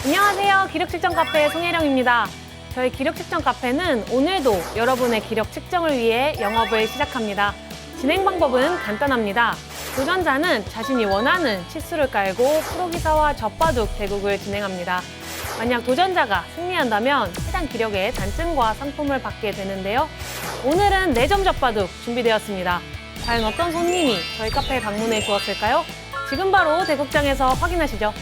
안녕하세요. 기력 측정 카페 송혜령입니다. 저희 기력 측정 카페는 오늘도 여러분의 기력 측정을 위해 영업을 시작합니다. 진행 방법은 간단합니다. 도전자는 자신이 원하는 치수를 깔고 프로기사와 젖바둑 대국을 진행합니다. 만약 도전자가 승리한다면 해당 기력의 단증과 상품을 받게 되는데요. 오늘은 4점 젖바둑 준비되었습니다. 과연 어떤 손님이 저희 카페에 방문해 주었을까요? 지금 바로 대국장에서 확인하시죠.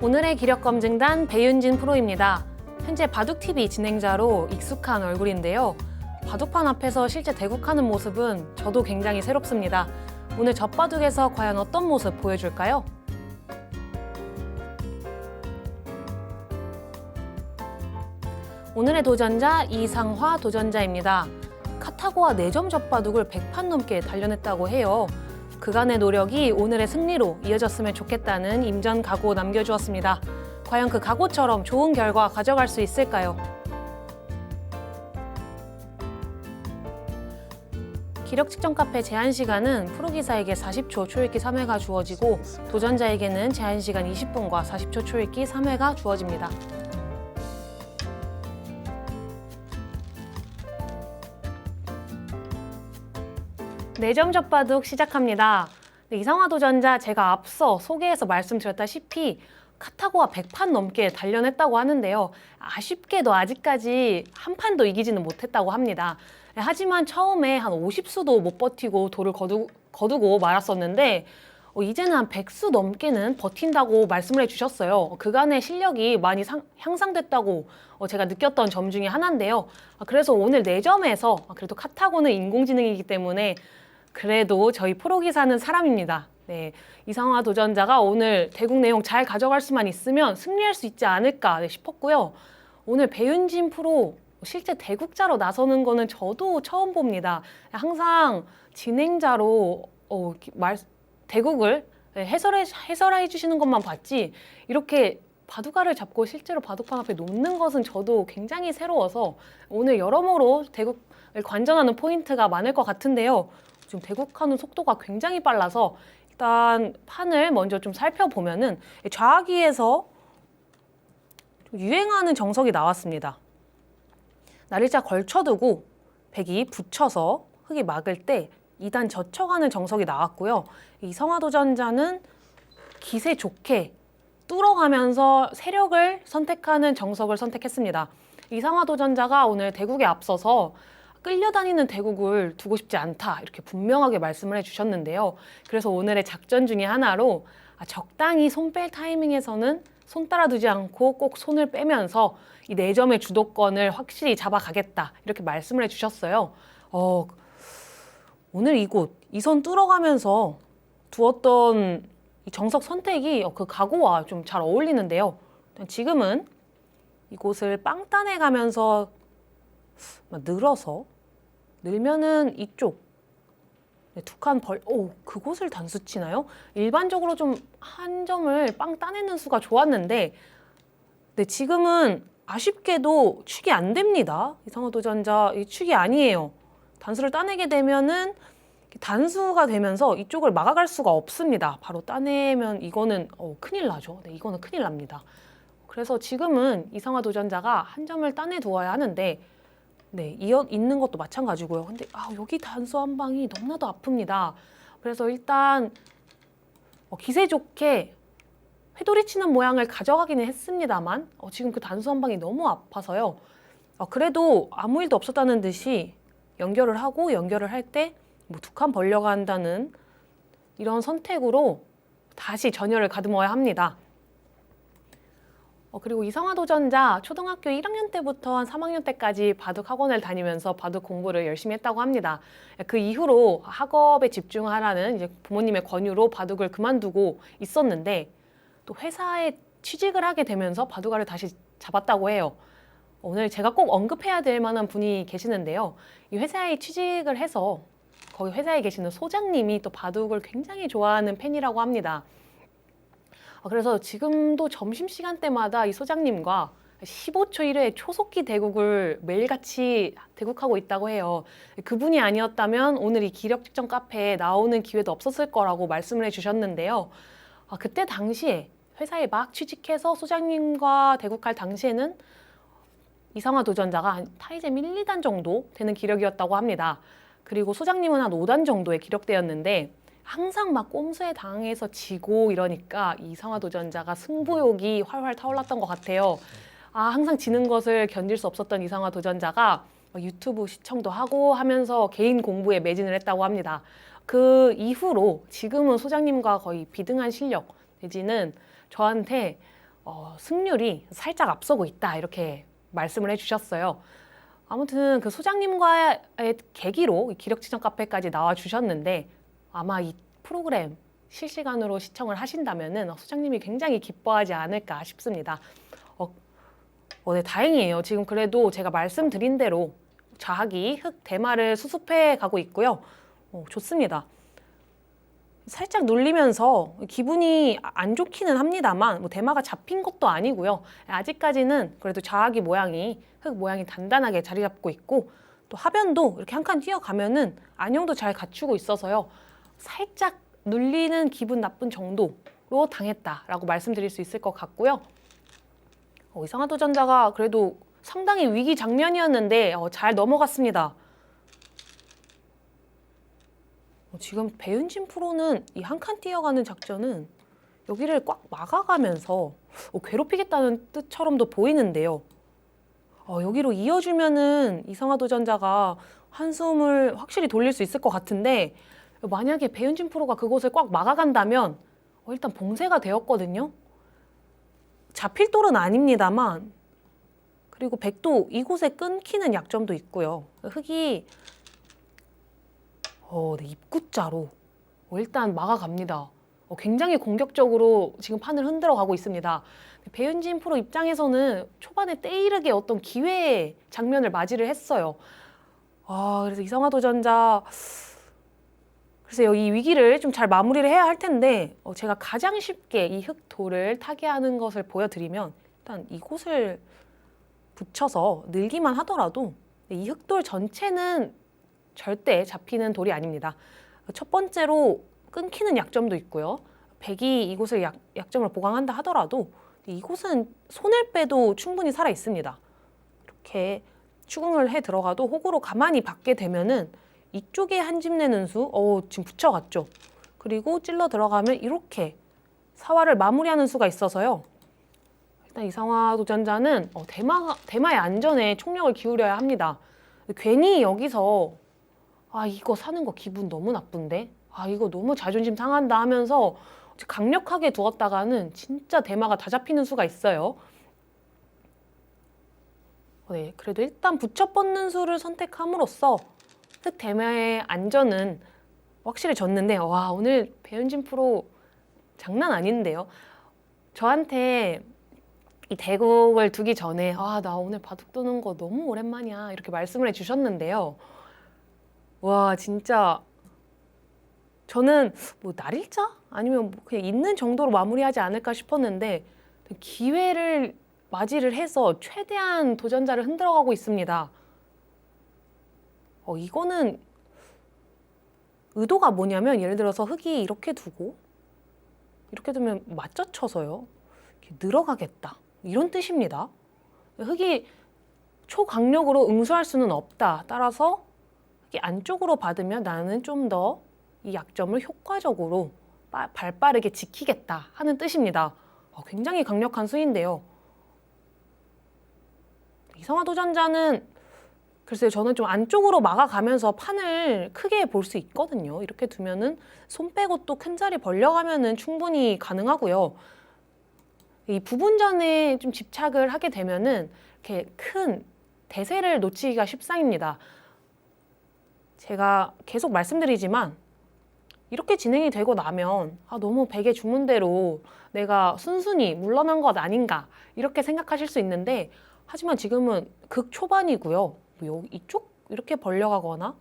오늘의 기력검증단 배윤진 프로입니다. 현재 바둑TV 진행자로 익숙한 얼굴인데요. 바둑판 앞에서 실제 대국하는 모습은 저도 굉장히 새롭습니다. 오늘 젖바둑에서 과연 어떤 모습 보여줄까요? 오늘의 도전자 이상화 도전자입니다. 카타고와 4점 젖바둑을 100판 넘게 단련했다고 해요. 그간의 노력이 오늘의 승리로 이어졌으면 좋겠다는 임전각오 남겨주었습니다. 과연 그 각오처럼 좋은 결과 가져갈 수 있을까요? 기력 측정 카페 제한 시간은 프로기사에게 40초 초읽기 3회가 주어지고 도전자에게는 제한 시간 20분과 40초 초읽기 3회가 주어집니다. 네 점 젖바둑 시작합니다. 이상화 도전자 제가 앞서 소개해서 말씀드렸다시피 카타고와 100판 넘게 단련했다고 하는데요. 아쉽게도 아직까지 한 판도 이기지는 못했다고 합니다. 하지만 처음에 한 50수도 못 버티고 돌을 거두고 말았었는데 이제는 한 100수 넘게는 버틴다고 말씀을 해주셨어요. 그간의 실력이 많이 향상됐다고 제가 느꼈던 점 중에 하나인데요. 그래서 오늘 4점에서 그래도 카타고는 인공지능이기 때문에 그래도 저희 프로기사는 사람입니다. 네, 이상화 도전자가 오늘 대국 내용 잘 가져갈 수만 있으면 승리할 수 있지 않을까 싶었고요. 오늘 배윤진 프로 실제 대국자로 나서는 거는 저도 처음 봅니다. 항상 진행자로 대국을 해설해 주시는 것만 봤지 이렇게 바둑알을 잡고 실제로 바둑판 앞에 놓는 것은 저도 굉장히 새로워서 오늘 여러모로 대국을 관전하는 포인트가 많을 것 같은데요. 지금 대국하는 속도가 굉장히 빨라서 일단 판을 먼저 좀 살펴보면은 좌하기에서 유행하는 정석이 나왔습니다. 날일자 걸쳐두고 백이 붙여서 흙이 막을 때 2단 젖혀가는 정석이 나왔고요. 이성화 도전자는 기세 좋게 뚫어가면서 세력을 선택하는 정석을 선택했습니다. 이상화 도전자가 오늘 대국에 앞서서 끌려다니는 대국을 두고 싶지 않다 이렇게 분명하게 말씀을 해주셨는데요. 그래서 오늘의 작전 중에 하나로 적당히 손 뺄 타이밍에서는 손 따라두지 않고 꼭 손을 빼면서 이 4점의 주도권을 확실히 잡아가겠다 이렇게 말씀을 해주셨어요. 오늘 이 손 뚫어가면서 두었던 이 정석 선택이 그 각오와 좀 잘 어울리는데요. 지금은 이곳을 빵 따내가면서 늘면은 이쪽 두 칸 그곳을 단수 치나요? 일반적으로 좀 한 점을 빵 따내는 수가 좋았는데 지금은 아쉽게도 축이 안 됩니다. 이상화 도전자 이 축이 아니에요. 단수를 따내게 되면은 단수가 되면서 이쪽을 막아갈 수가 없습니다. 바로 따내면 이거는 큰일 나죠. 네, 이거는 큰일 납니다. 그래서 지금은 이상화 도전자가 한 점을 따내 두어야 하는데 네, 있는 것도 마찬가지고요. 근데 여기 단수 한 방이 너무나도 아픕니다. 그래서 일단 기세 좋게 회돌이치는 모양을 가져가기는 했습니다만 지금 그 단수 한 방이 너무 아파서요. 그래도 아무 일도 없었다는 듯이 연결을 할 때 두 칸 벌려간다는 이런 선택으로 다시 전열을 가듬어야 합니다. 그리고 이상화 도전자 초등학교 1학년 때부터 한 3학년 때까지 바둑 학원을 다니면서 바둑 공부를 열심히 했다고 합니다. 그 이후로 학업에 집중하라는 이제 부모님의 권유로 바둑을 그만두고 있었는데 또 회사에 취직을 하게 되면서 바둑알을 다시 잡았다고 해요. 오늘 제가 꼭 언급해야 될 만한 분이 계시는데요. 이 회사에 취직을 해서 거기 회사에 계시는 소장님이 또 바둑을 굉장히 좋아하는 팬이라고 합니다. 그래서 지금도 점심시간 때마다 이 소장님과 15초 1회 초속기 대국을 매일같이 대국하고 있다고 해요. 그분이 아니었다면 오늘 이 기력 측정 카페에 나오는 기회도 없었을 거라고 말씀을 해주셨는데요. 그때 당시에 회사에 막 취직해서 소장님과 대국할 당시에는 이상화 도전자가 한 타이젠 1, 2단 정도 되는 기력이었다고 합니다. 그리고 소장님은 한 5단 정도의 기력대였는데 항상 막 꼼수에 당해서 지고 이러니까 이상화 도전자가 승부욕이 활활 타올랐던 것 같아요. 항상 지는 것을 견딜 수 없었던 이상화 도전자가 유튜브 시청도 하고 하면서 개인 공부에 매진을 했다고 합니다. 그 이후로 지금은 소장님과 거의 비등한 실력 내지는 저한테 승률이 살짝 앞서고 있다 이렇게 말씀을 해주셨어요. 아무튼 그 소장님과의 계기로 기력 측정 카페까지 나와 주셨는데 아마 이 프로그램 실시간으로 시청을 하신다면은 소장님이 굉장히 기뻐하지 않을까 싶습니다. 네, 다행이에요. 지금 그래도 제가 말씀드린 대로 자학이 흙 대마를 수습해 가고 있고요. 좋습니다. 살짝 눌리면서 기분이 안 좋기는 합니다만 뭐 대마가 잡힌 것도 아니고요. 아직까지는 그래도 자학이 모양이 흙 모양이 단단하게 자리 잡고 있고 또 하변도 이렇게 한 칸 뛰어가면은 안형도 잘 갖추고 있어서요. 살짝 눌리는 기분 나쁜 정도로 당했다라고 말씀드릴 수 있을 것 같고요. 이상화 도전자가 그래도 상당히 위기 장면이었는데 잘 넘어갔습니다. 지금 배윤진 프로는 이 한 칸 뛰어가는 작전은 여기를 꽉 막아가면서 괴롭히겠다는 뜻처럼도 보이는데요. 여기로 이어주면은 이상화 도전자가 한숨을 확실히 돌릴 수 있을 것 같은데 만약에 배윤진 프로가 그곳을 꽉 막아간다면 일단 봉쇄가 되었거든요. 잡힐 돌은 아닙니다만 그리고 백도 이곳에 끊기는 약점도 있고요. 흙이 네, 입구자로 일단 막아갑니다. 굉장히 공격적으로 지금 판을 흔들어 가고 있습니다. 배윤진 프로 입장에서는 초반에 때이르게 어떤 기회의 장면을 맞이를 했어요. 그래서 이상화 도전자 글쎄요, 이 위기를 좀 잘 마무리를 해야 할 텐데 제가 가장 쉽게 이 흙돌을 타개하는 것을 보여드리면 일단 이곳을 붙여서 늘기만 하더라도 이 흙돌 전체는 절대 잡히는 돌이 아닙니다. 첫 번째로 끊기는 약점도 있고요. 백이 이곳을 약점을 보강한다 하더라도 이곳은 손을 빼도 충분히 살아 있습니다. 이렇게 추궁을 해 들어가도 호구로 가만히 받게 되면은 이쪽에 한 집 내는 수, 지금 붙여갔죠. 그리고 찔러 들어가면 이렇게 사활을 마무리하는 수가 있어서요. 일단 이상화 도전자는 대마의 안전에 총력을 기울여야 합니다. 괜히 여기서 이거 사는 거 기분 너무 나쁜데? 이거 너무 자존심 상한다 하면서 강력하게 두었다가는 진짜 대마가 다 잡히는 수가 있어요. 네, 그래도 일단 붙여 뻗는 수를 선택함으로써 흙 대마의 안전은 확실히 졌는데 오늘 배윤진 프로 장난 아닌데요. 저한테 이 대국을 두기 전에 나 오늘 바둑 두는 거 너무 오랜만이야 이렇게 말씀을 해주셨는데요. 와 진짜 저는 뭐 날일자? 아니면 뭐 그냥 있는 정도로 마무리하지 않을까 싶었는데 기회를 맞이를 해서 최대한 도전자를 흔들어가고 있습니다. 이거는 의도가 뭐냐면 예를 들어서 흙이 이렇게 두고 이렇게 두면 맞춰 쳐서요. 이렇게 늘어가겠다. 이런 뜻입니다. 흙이 초강력으로 응수할 수는 없다. 따라서 흙이 안쪽으로 받으면 나는 좀 더 이 약점을 효과적으로 발빠르게 지키겠다 하는 뜻입니다. 굉장히 강력한 수인데요. 이상화 도전자는 글쎄요, 저는 좀 안쪽으로 막아가면서 판을 크게 볼 수 있거든요. 이렇게 두면은 손 빼고 또 큰 자리 벌려가면은 충분히 가능하고요. 이 부분전에 좀 집착을 하게 되면은 이렇게 큰 대세를 놓치기가 십상입니다. 제가 계속 말씀드리지만 이렇게 진행이 되고 나면 너무 백의 주문대로 내가 순순히 물러난 것 아닌가 이렇게 생각하실 수 있는데 하지만 지금은 극 초반이고요. 이쪽 이렇게 벌려가거나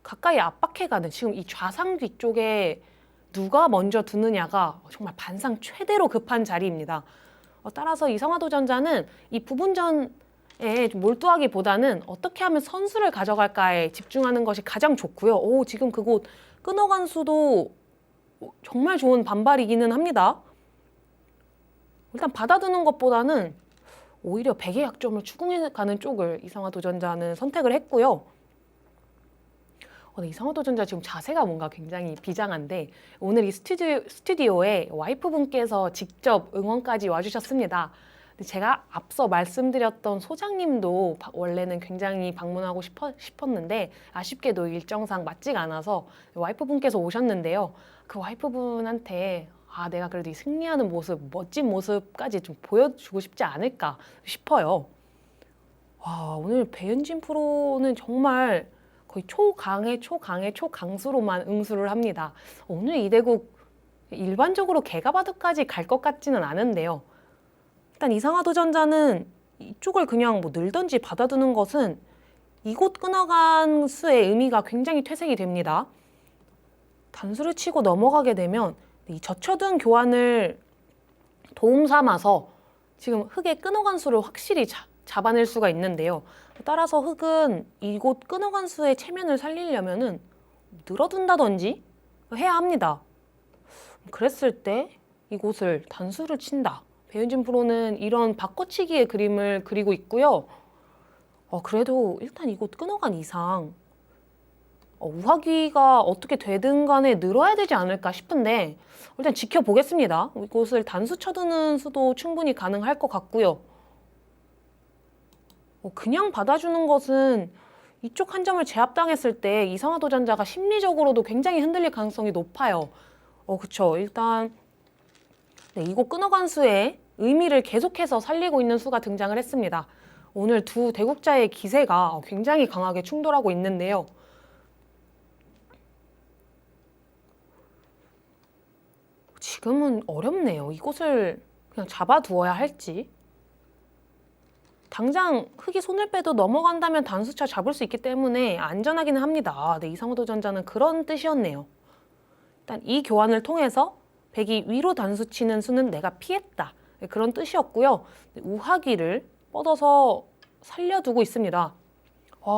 가까이 압박해가는 지금 이 좌상 뒤쪽에 누가 먼저 두느냐가 정말 반상 최대로 급한 자리입니다. 따라서 이상화도전자는 이 부분전에 몰두하기보다는 어떻게 하면 선수를 가져갈까에 집중하는 것이 가장 좋고요. 오, 지금 그곳 끊어간 수도 정말 좋은 반발이기는 합니다. 일단 받아두는 것보다는 오히려 백의 약점을 추궁해가는 쪽을 이상화도전자는 선택을 했고요. 이상화도전자 지금 자세가 뭔가 굉장히 비장한데 오늘 이 스튜디오에 와이프분께서 직접 응원까지 와주셨습니다. 제가 앞서 말씀드렸던 소장님도 원래는 굉장히 방문하고 싶었는데 아쉽게도 일정상 맞지가 않아서 와이프분께서 오셨는데요. 그 와이프분한테 내가 그래도 이 승리하는 모습, 멋진 모습까지 좀 보여주고 싶지 않을까 싶어요. 오늘 배현진 프로는 정말 거의 초강수로만 응수를 합니다. 오늘 이대국 일반적으로 개가바둑까지 갈 것 같지는 않은데요. 일단 이상화도전자는 이쪽을 그냥 늘던지 받아두는 것은 이곳 끊어간 수의 의미가 굉장히 퇴색이 됩니다. 단수를 치고 넘어가게 되면 이 젖혀둔 교환을 도움 삼아서 지금 흑의 끊어간 수를 확실히 잡아낼 수가 있는데요. 따라서 흑은 이곳 끊어간 수의 체면을 살리려면은 늘어둔다든지 해야 합니다. 그랬을 때 이곳을 단수를 친다. 배현진 프로는 이런 바꿔치기의 그림을 그리고 있고요. 그래도 일단 이곳 끊어간 이상 우하기가 어떻게 되든 간에 늘어야 되지 않을까 싶은데 일단 지켜보겠습니다. 이곳을 단수 쳐두는 수도 충분히 가능할 것 같고요. 그냥 받아주는 것은 이쪽 한 점을 제압당했을 때 이상화도전자가 심리적으로도 굉장히 흔들릴 가능성이 높아요. 그쵸. 일단 이곳 끊어간 수의 의미를 계속해서 살리고 있는 수가 등장을 했습니다. 오늘 두 대국자의 기세가 굉장히 강하게 충돌하고 있는데요. 지금은 어렵네요. 이곳을 그냥 잡아두어야 할지. 당장 흑이 손을 빼도 넘어간다면 단수차 잡을 수 있기 때문에 안전하기는 합니다. 이상화도전자는 그런 뜻이었네요. 일단 이 교환을 통해서 백이 위로 단수 치는 수는 내가 피했다. 그런 뜻이었고요. 우하기를 뻗어서 살려두고 있습니다.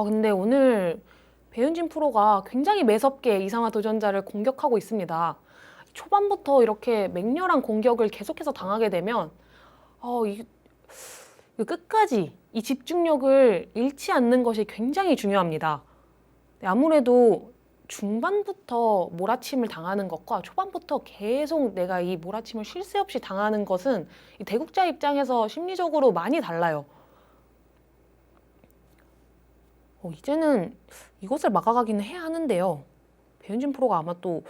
근데 오늘 배현진 프로가 굉장히 매섭게 이상화도전자를 공격하고 있습니다. 초반부터 이렇게 맹렬한 공격을 계속해서 당하게 되면 끝까지 이 집중력을 잃지 않는 것이 굉장히 중요합니다. 아무래도 중반부터 몰아침을 당하는 것과 초반부터 계속 내가 이 몰아침을 쉴 새 없이 당하는 것은 이 대국자 입장에서 심리적으로 많이 달라요. 이제는 이것을 막아가기는 해야 하는데요. 배현진 프로가 아마 또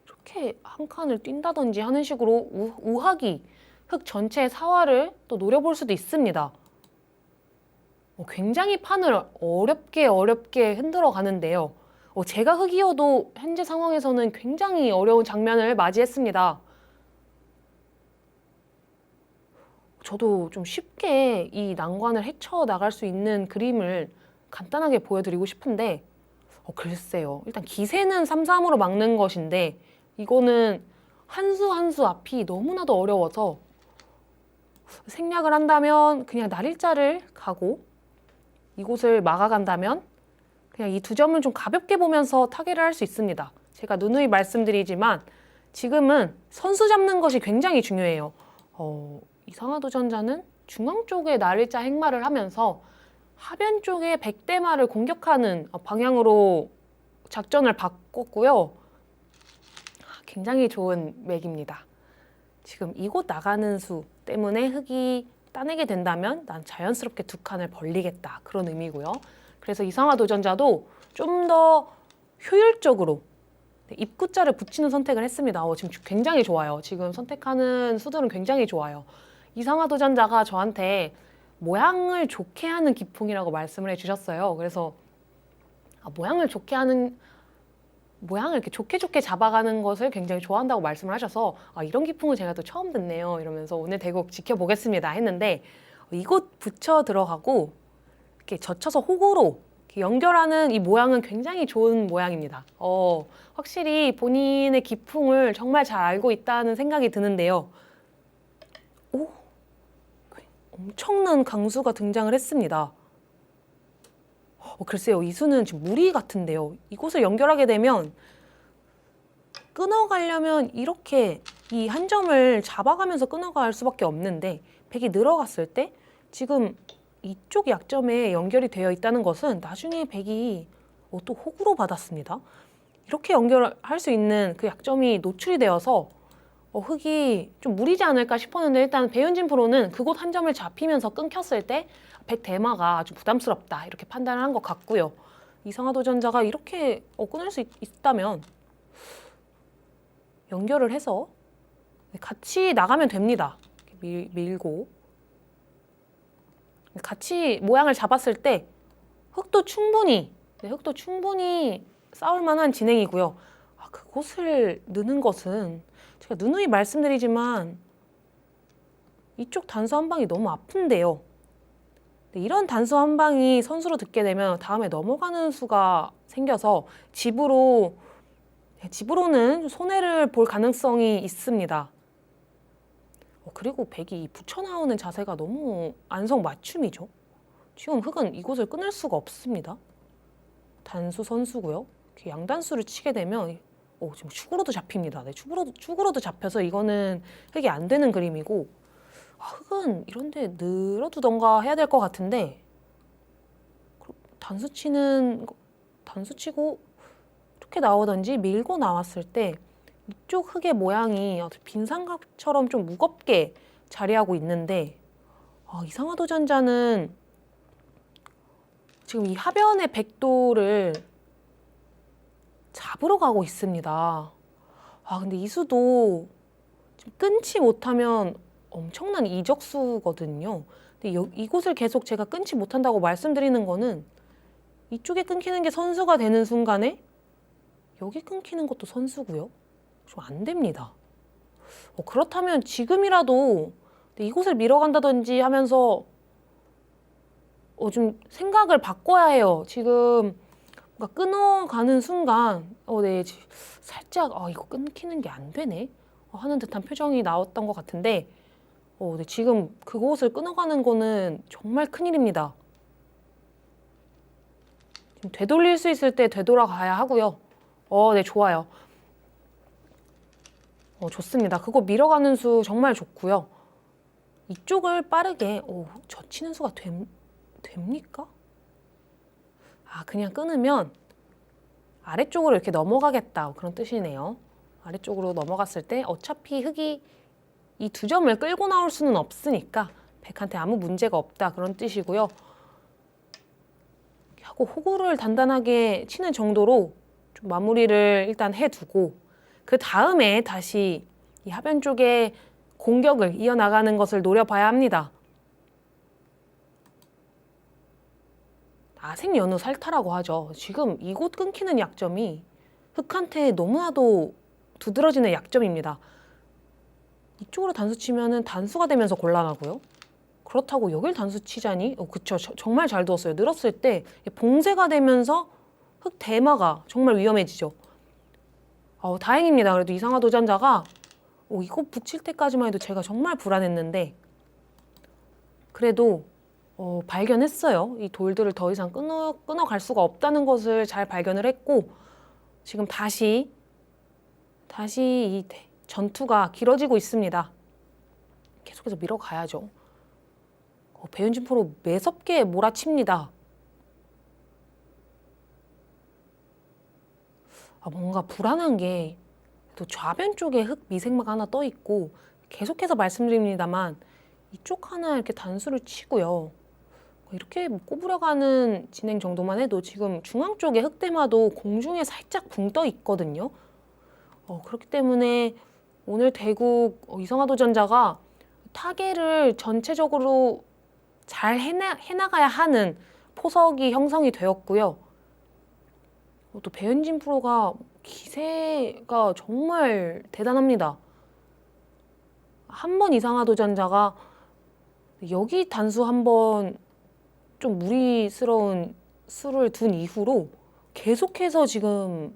이렇게 한 칸을 뛴다든지 하는 식으로 우하기, 흑 전체의 사활을 또 노려볼 수도 있습니다. 굉장히 판을 어렵게 흔들어 가는데요. 제가 흑이어도 현재 상황에서는 굉장히 어려운 장면을 맞이했습니다. 저도 좀 쉽게 이 난관을 헤쳐나갈 수 있는 그림을 간단하게 보여드리고 싶은데 글쎄요. 일단 기세는 3-3으로 막는 것인데 이거는 한 수 한 수 앞이 너무나도 어려워서 생략을 한다면 그냥 날일자를 가고 이곳을 막아간다면 그냥 이 두 점을 좀 가볍게 보면서 타개를 할 수 있습니다. 제가 누누이 말씀드리지만 지금은 선수 잡는 것이 굉장히 중요해요. 이상화도전자는 중앙 쪽에 날일자 행마를 하면서 하변 쪽에 백대마를 공격하는 방향으로 작전을 바꿨고요. 굉장히 좋은 맥입니다. 지금 이곳 나가는 수 때문에 흑이 따내게 된다면 난 자연스럽게 두 칸을 벌리겠다. 그런 의미고요. 그래서 이상화도전자도 좀 더 효율적으로 입구자를 붙이는 선택을 했습니다. 지금 굉장히 좋아요. 지금 선택하는 수들은 굉장히 좋아요. 이상화도전자가 저한테 모양을 좋게 하는 기풍이라고 말씀을 해주셨어요. 그래서 모양을 이렇게 좋게 잡아가는 것을 굉장히 좋아한다고 말씀을 하셔서 이런 기풍은 제가 또 처음 듣네요. 이러면서 오늘 대국 지켜보겠습니다 했는데 이곳 붙여 들어가고 이렇게 젖혀서 호구로 연결하는 이 모양은 굉장히 좋은 모양입니다. 확실히 본인의 기풍을 정말 잘 알고 있다는 생각이 드는데요. 오, 엄청난 강수가 등장을 했습니다. 글쎄요, 이 수는 지금 무리 같은데요. 이곳을 연결하게 되면 끊어가려면 이렇게 이 한 점을 잡아가면서 끊어갈 수밖에 없는데, 백이 늘어갔을 때 지금 이쪽 약점에 연결이 되어 있다는 것은 나중에 백이 또 호구로 받았습니다. 이렇게 연결할 수 있는 그 약점이 노출이 되어서 흑이 좀 무리지 않을까 싶었는데, 일단 배윤진 프로는 그곳 한 점을 잡히면서 끊겼을 때 백 대마가 아주 부담스럽다 이렇게 판단을 한 것 같고요. 이상화 도전자가 이렇게 끊을 수 있다면 연결을 해서 같이 나가면 됩니다. 밀고 같이 모양을 잡았을 때 흑도 충분히 싸울 만한 진행이고요. 그곳을 느는 것은 제가 누누이 말씀드리지만 이쪽 단수 한 방이 너무 아픈데요. 이런 단수 한 방이 선수로 듣게 되면 다음에 넘어가는 수가 생겨서 집으로는 손해를 볼 가능성이 있습니다. 그리고 백이 붙여 나오는 자세가 너무 안성맞춤이죠. 지금 흑은 이곳을 끊을 수가 없습니다. 단수 선수고요. 양단수를 치게 되면 지금 축으로도 잡힙니다. 네, 축으로도 잡혀서 이거는 흑이 안 되는 그림이고, 흑은 이런데 늘어두던가 해야 될 것 같은데, 단수 치고 이렇게 나오든지 밀고 나왔을 때 이쪽 흑의 모양이 빈삼각처럼 좀 무겁게 자리하고 있는데, 이상화 도전자는 지금 이 하변의 백도를 잡으러 가고 있습니다. 근데 이 수도 지금 끊지 못하면 엄청난 이적수거든요. 근데 이곳을 계속 제가 끊지 못한다고 말씀드리는 거는 이쪽에 끊기는 게 선수가 되는 순간에 여기 끊기는 것도 선수고요. 좀 안 됩니다. 그렇다면 지금이라도 이곳을 밀어간다든지 하면서 좀 생각을 바꿔야 해요. 지금 뭔가 끊어가는 순간 네, 살짝 이거 끊기는 게 안 되네 하는 듯한 표정이 나왔던 것 같은데, 네, 지금 그곳을 끊어가는 거는 정말 큰일입니다. 지금 되돌릴 수 있을 때 되돌아가야 하고요. 네, 좋아요. 좋습니다. 그거 밀어가는 수 정말 좋고요. 이쪽을 빠르게 젖히는 수가 됩니까? 그냥 끊으면 아래쪽으로 이렇게 넘어가겠다 그런 뜻이네요. 아래쪽으로 넘어갔을 때 어차피 흑이 이 두 점을 끌고 나올 수는 없으니까 백한테 아무 문제가 없다 그런 뜻이고요. 하고 호구를 단단하게 치는 정도로 좀 마무리를 일단 해두고, 그 다음에 다시 이 하변 쪽에 공격을 이어나가는 것을 노려봐야 합니다. 생연후 살타라고 하죠. 지금 이곳 끊기는 약점이 흑한테 너무나도 두드러지는 약점입니다. 이쪽으로 단수 치면은 단수가 되면서 곤란하고요. 그렇다고 여길 단수 치자니 그쵸, 정말 잘 두었어요. 늘었을 때 봉쇄가 되면서 흑 대마가 정말 위험해지죠. 다행입니다. 그래도 이상화 도전자가 이거 붙일 때까지만 해도 제가 정말 불안했는데, 그래도 발견했어요. 이 돌들을 더 이상 끊어갈 수가 없다는 것을 잘 발견을 했고, 지금 다시 이 전투가 길어지고 있습니다. 계속해서 밀어가야죠. 배윤진 프로 매섭게 몰아칩니다. 뭔가 불안한 게 또 좌변 쪽에 흑 미생막 하나 떠 있고, 계속해서 말씀드립니다만 이쪽 하나 이렇게 단수를 치고요. 이렇게 꼬부려가는 진행 정도만 해도 지금 중앙 쪽에 흑대마도 공중에 살짝 붕 떠 있거든요. 그렇기 때문에 오늘 대국 이상화 도전자가 타겟을 전체적으로 잘 해나가야 하는 포석이 형성이 되었고요. 또 배윤진 프로가 기세가 정말 대단합니다. 한 번 이상화 도전자가 여기 단수 한 번 좀 무리스러운 수를 둔 이후로 계속해서 지금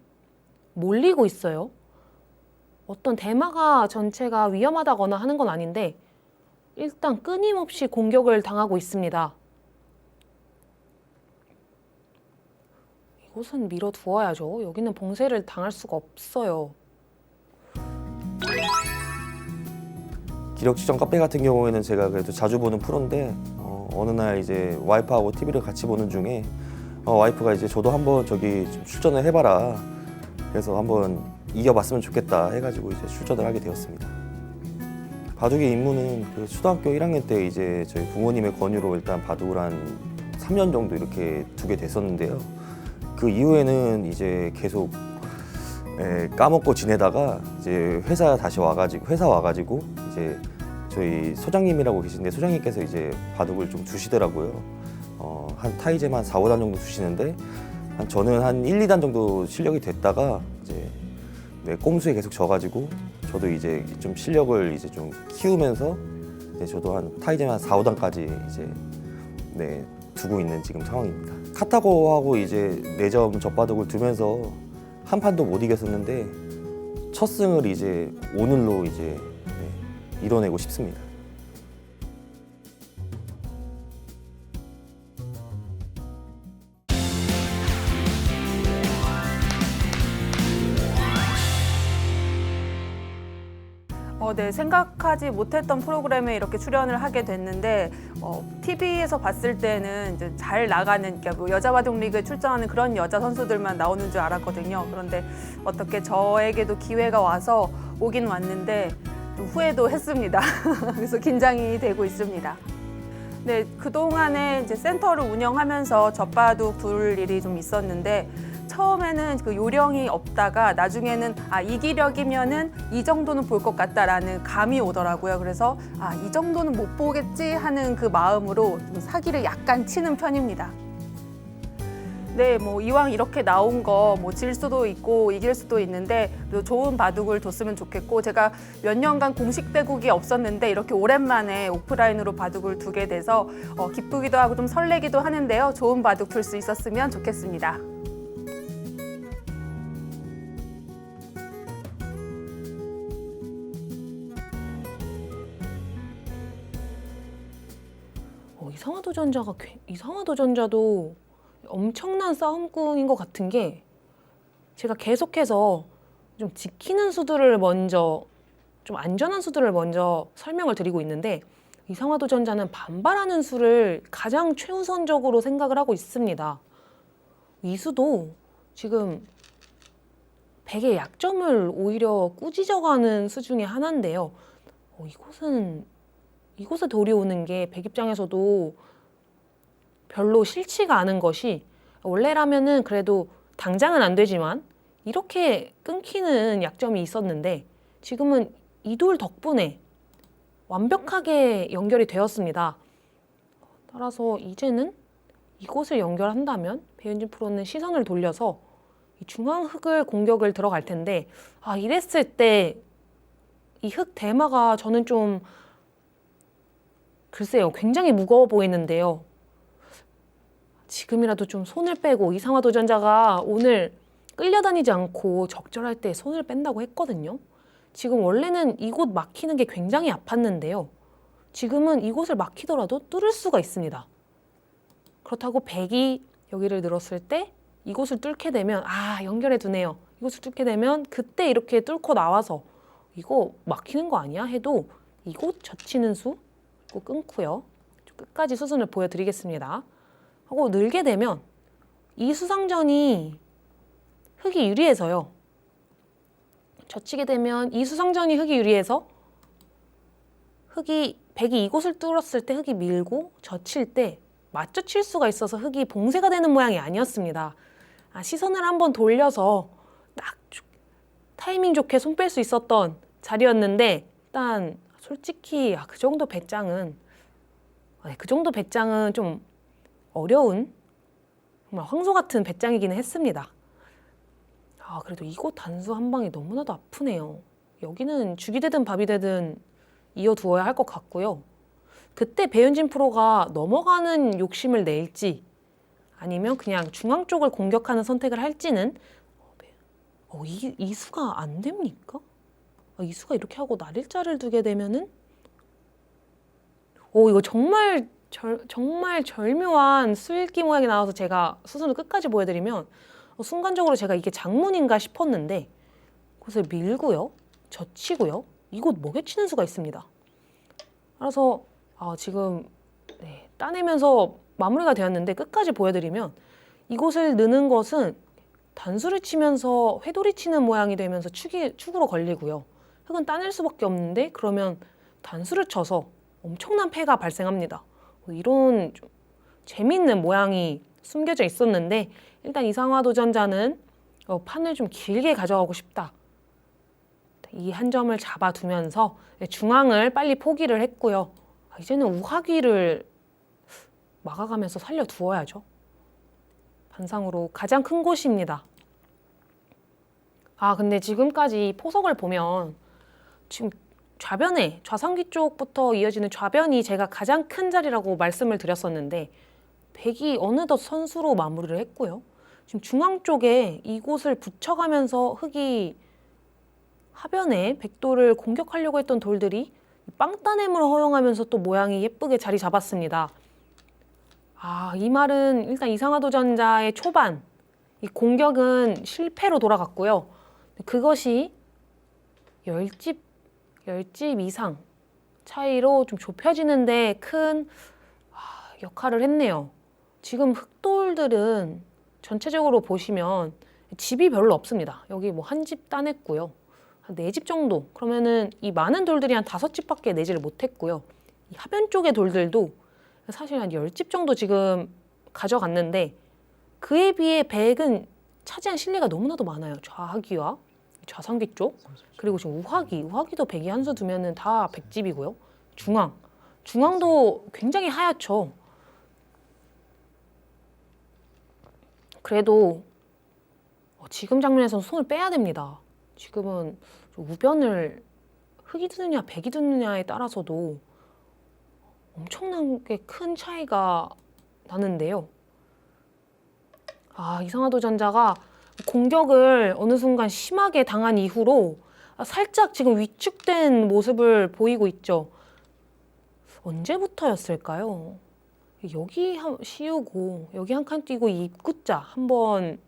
몰리고 있어요. 어떤 대마가 전체가 위험하다거나 하는 건 아닌데 일단 끊임없이 공격을 당하고 있습니다. 이곳은 밀어두어야죠. 여기는 봉쇄를 당할 수가 없어요. 기록 추천 카페 같은 경우에는 제가 그래도 자주 보는 프로인데 어느 날 이제 와이프하고 TV를 같이 보는 중에 와이프가 이제 저도 한번 저기 좀 출전을 해봐라. 그래서 한번 이겨봤으면 좋겠다 해가지고 이제 출전을 하게 되었습니다. 바둑의 입문은 그 초등학교 1학년 때 이제 저희 부모님의 권유로 일단 바둑을 한 3년 정도 이렇게 두게 됐었는데요. 그 이후에는 이제 계속 까먹고 지내다가 이제 회사 와가지고 이제 저희 소장님이라고 계신데 소장님께서 이제 바둑을 좀 두시더라고요. 한 타이제만 4, 5단 정도 두시는데 저는 한 1, 2단 정도 실력이 됐다가 이제 꼼수에 계속 져가지고 저도 이제 좀 실력을 이제 좀 키우면서 이제 저도 한 타이제만 4, 5단까지 이제 두고 있는 지금 상황입니다. 카타고하고 이제 4점 젖바둑을 두면서 한 판도 못 이겼었는데 첫 승을 이제 오늘로 이제 이뤄내고 싶습니다. 네, 생각하지 못했던 프로그램에 이렇게 출연을 하게 됐는데 TV에서 봤을 때는 이제 잘 나가는 그러니까 뭐 여자 바둑 리그에 출전하는 그런 여자 선수들만 나오는 줄 알았거든요. 그런데 어떻게 저에게도 기회가 와서 오긴 왔는데 좀 후회도 했습니다. 그래서 긴장이 되고 있습니다. 네, 그동안에 이제 센터를 운영하면서 젖바둑 둘 일이 좀 있었는데 처음에는 그 요령이 없다가 나중에는 이기력이면은 이 정도는 볼 것 같다라는 감이 오더라고요. 그래서 이 정도는 못 보겠지 하는 그 마음으로 좀 사기를 약간 치는 편입니다. 네, 뭐 이왕 이렇게 나온 거 뭐 질 수도 있고 이길 수도 있는데 좋은 바둑을 뒀으면 좋겠고 제가 몇 년간 공식 대국이 없었는데 이렇게 오랜만에 오프라인으로 바둑을 두게 돼서 기쁘기도 하고 좀 설레기도 하는데요. 좋은 바둑 둘 수 있었으면 좋겠습니다. 이상화도전자도 엄청난 싸움꾼인 것 같은 게 제가 계속해서 좀 지키는 수들을 먼저 좀 안전한 수들을 먼저 설명을 드리고 있는데 이상화도전자는 반발하는 수를 가장 최우선적으로 생각을 하고 있습니다. 이 수도 지금 백의 약점을 오히려 꾸짖어가는 수 중에 하나인데요. 이곳에 돌이 오는 게 백 입장에서도 별로 싫지가 않은 것이 원래라면은 그래도 당장은 안 되지만 이렇게 끊기는 약점이 있었는데 지금은 이 돌 덕분에 완벽하게 연결이 되었습니다. 따라서 이제는 이곳을 연결한다면 배윤진 프로는 시선을 돌려서 이 중앙 흙을 공격을 들어갈 텐데 이랬을 때 이 흙 대마가 저는 좀 글쎄요 굉장히 무거워 보이는데요. 지금이라도 좀 손을 빼고 이상화도전자가 오늘 끌려다니지 않고 적절할 때 손을 뺀다고 했거든요. 지금 원래는 이곳 막히는 게 굉장히 아팠는데요. 지금은 이곳을 막히더라도 뚫을 수가 있습니다. 그렇다고 백이 여기를 늘었을 때 이곳을 뚫게 되면 연결해 두네요. 이곳을 뚫게 되면 그때 이렇게 뚫고 나와서 이거 막히는 거 아니야? 해도 이곳 젖히는 수 끊고요. 끝까지 수순을 보여드리겠습니다. 하고 늘게 되면 이 수상전이 흙이 유리해서요. 젖히게 되면 이 수상전이 흙이 유리해서 백이 이곳을 뚫었을 때 흙이 밀고 젖힐 때 맞춰 칠 수가 있어서 흙이 봉쇄가 되는 모양이 아니었습니다. 시선을 한번 돌려서 딱 타이밍 좋게 손 뺄 수 있었던 자리였는데 일단 솔직히 그 정도 배짱은 좀 어려운 정말 황소 같은 배짱이기는 했습니다. 그래도 이곳 단수 한 방이 너무나도 아프네요. 여기는 죽이 되든 밥이 되든 이어두어야 할 것 같고요. 그때 배윤진 프로가 넘어가는 욕심을 낼지 아니면 그냥 중앙 쪽을 공격하는 선택을 할지는 이수가 안 됩니까? 이수가 이렇게 하고 날일자를 두게 되면은 이거 정말 정말 절묘한 수일기 모양이 나와서 제가 수순을 끝까지 보여드리면 순간적으로 제가 이게 장문인가 싶었는데 그것을 밀고요, 젖히고요, 이곳 목에 치는 수가 있습니다. 그래서 지금 따내면서 마무리가 되었는데 끝까지 보여드리면 이곳을 느는 것은 단수를 치면서 회돌이 치는 모양이 되면서 축으로 걸리고요. 흙은 따낼 수밖에 없는데 그러면 단수를 쳐서 엄청난 패가 발생합니다. 이런 좀 재미있는 모양이 숨겨져 있었는데 일단 이상화 도전자는 판을 좀 길게 가져가고 싶다. 이 한 점을 잡아두면서 중앙을 빨리 포기를 했고요. 이제는 우하기를 막아가면서 살려두어야죠. 반상으로 가장 큰 곳입니다. 근데 지금까지 포석을 보면 지금 좌변에 좌상귀 쪽부터 이어지는 좌변이 제가 가장 큰 자리라고 말씀을 드렸었는데 백이 어느덧 선수로 마무리를 했고요. 지금 중앙 쪽에 이곳을 붙여가면서 흙이 하변에 백돌을 공격하려고 했던 돌들이 빵따냄을 허용하면서 또 모양이 예쁘게 자리 잡았습니다. 이 말은 일단 이상화 도전자의 초반 이 공격은 실패로 돌아갔고요. 그것이 10집 이상 차이로 좀 좁혀지는데 큰 역할을 했네요. 지금 흙돌들은 전체적으로 보시면 집이 별로 없습니다. 여기 뭐 한 집 따냈고요. 한 4집 정도. 그러면은 이 많은 돌들이 한 5집밖에 내지를 못했고요. 이 하변 쪽의 돌들도 사실 한 10집 정도 지금 가져갔는데 그에 비해 백은 차지한 실내가 너무나도 많아요. 좌하기와 좌상귀 쪽, 그리고 지금 우하기도 백이 한 수 두면은 다 100집이고요. 중앙도 굉장히 하얗죠. 그래도 지금 장면에서는 손을 빼야 됩니다. 지금은 우변을 흙이 두느냐 백이 두느냐에 따라서도 엄청나게 큰 차이가 나는데요. 이상화 도전자가 공격을 어느 순간 심하게 당한 이후로 살짝 지금 위축된 모습을 보이고 있죠. 언제부터였을까요? 여기 씌우고 여기 한 칸 띄고 이 입구자 한번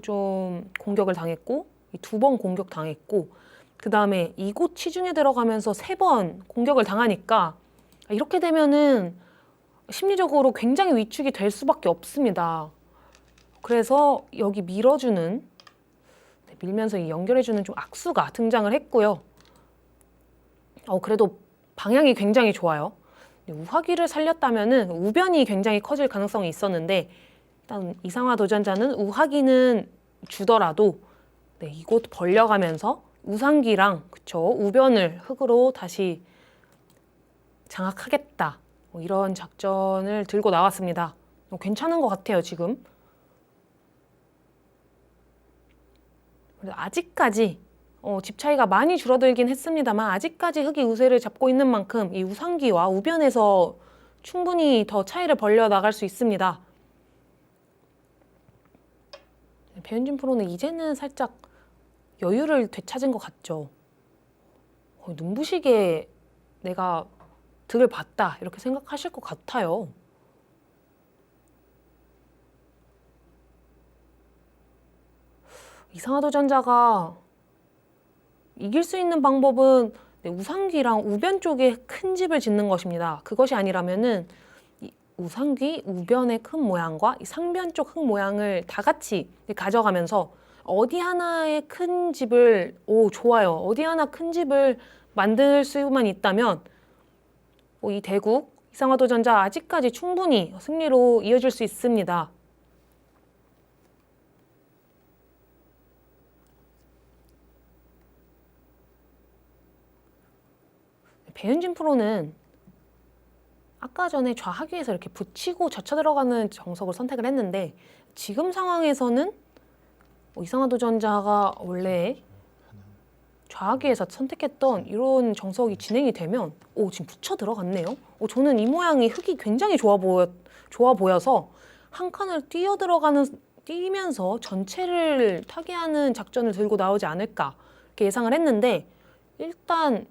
좀 공격을 당했고 2번 공격 당했고 그 다음에 이곳 치중에 들어가면서 3번 공격을 당하니까 이렇게 되면은 심리적으로 굉장히 위축이 될 수밖에 없습니다. 그래서 여기 밀어주는 밀면서 연결해주는 좀 악수가 등장을 했고요. 그래도 방향이 굉장히 좋아요. 우하기를 살렸다면은 우변이 굉장히 커질 가능성이 있었는데 일단 이상화 도전자는 우하기는 주더라도 이곳 벌려가면서 우상기랑 우변을 흙으로 다시 장악하겠다. 이런 작전을 들고 나왔습니다. 괜찮은 것 같아요, 지금. 아직까지 집 차이가 많이 줄어들긴 했습니다만 아직까지 흙이 우세를 잡고 있는 만큼 이 우상기와 우변에서 충분히 더 차이를 벌려 나갈 수 있습니다. 배현진 프로는 이제는 살짝 여유를 되찾은 것 같죠. 눈부시게 내가 득을 봤다 이렇게 생각하실 것 같아요. 이상화 도전자가 이길 수 있는 방법은 우상귀랑 우변 쪽에 큰 집을 짓는 것입니다. 그것이 아니라면은 이 우상귀, 우변의 큰 모양과 이 상변 쪽 흙 모양을 다 같이 가져가면서 어디 하나의 큰 집을 좋아요. 어디 하나 큰 집을 만들 수만 있다면 이 대국 이상화 도전자 아직까지 충분히 승리로 이어질 수 있습니다. 배현진 프로는 아까 전에 좌하귀에서 이렇게 붙이고 젖혀 들어가는 정석을 선택을 했는데 지금 상황에서는 이상화 도전자가 원래 좌하귀에서 선택했던 이런 정석이 진행이 되면 지금 붙여 들어갔네요. 저는 이 모양이 흙이 굉장히 좋아 좋아 보여서 한 칸을 뛰면서 전체를 타개하는 작전을 들고 나오지 않을까 이렇게 예상을 했는데 일단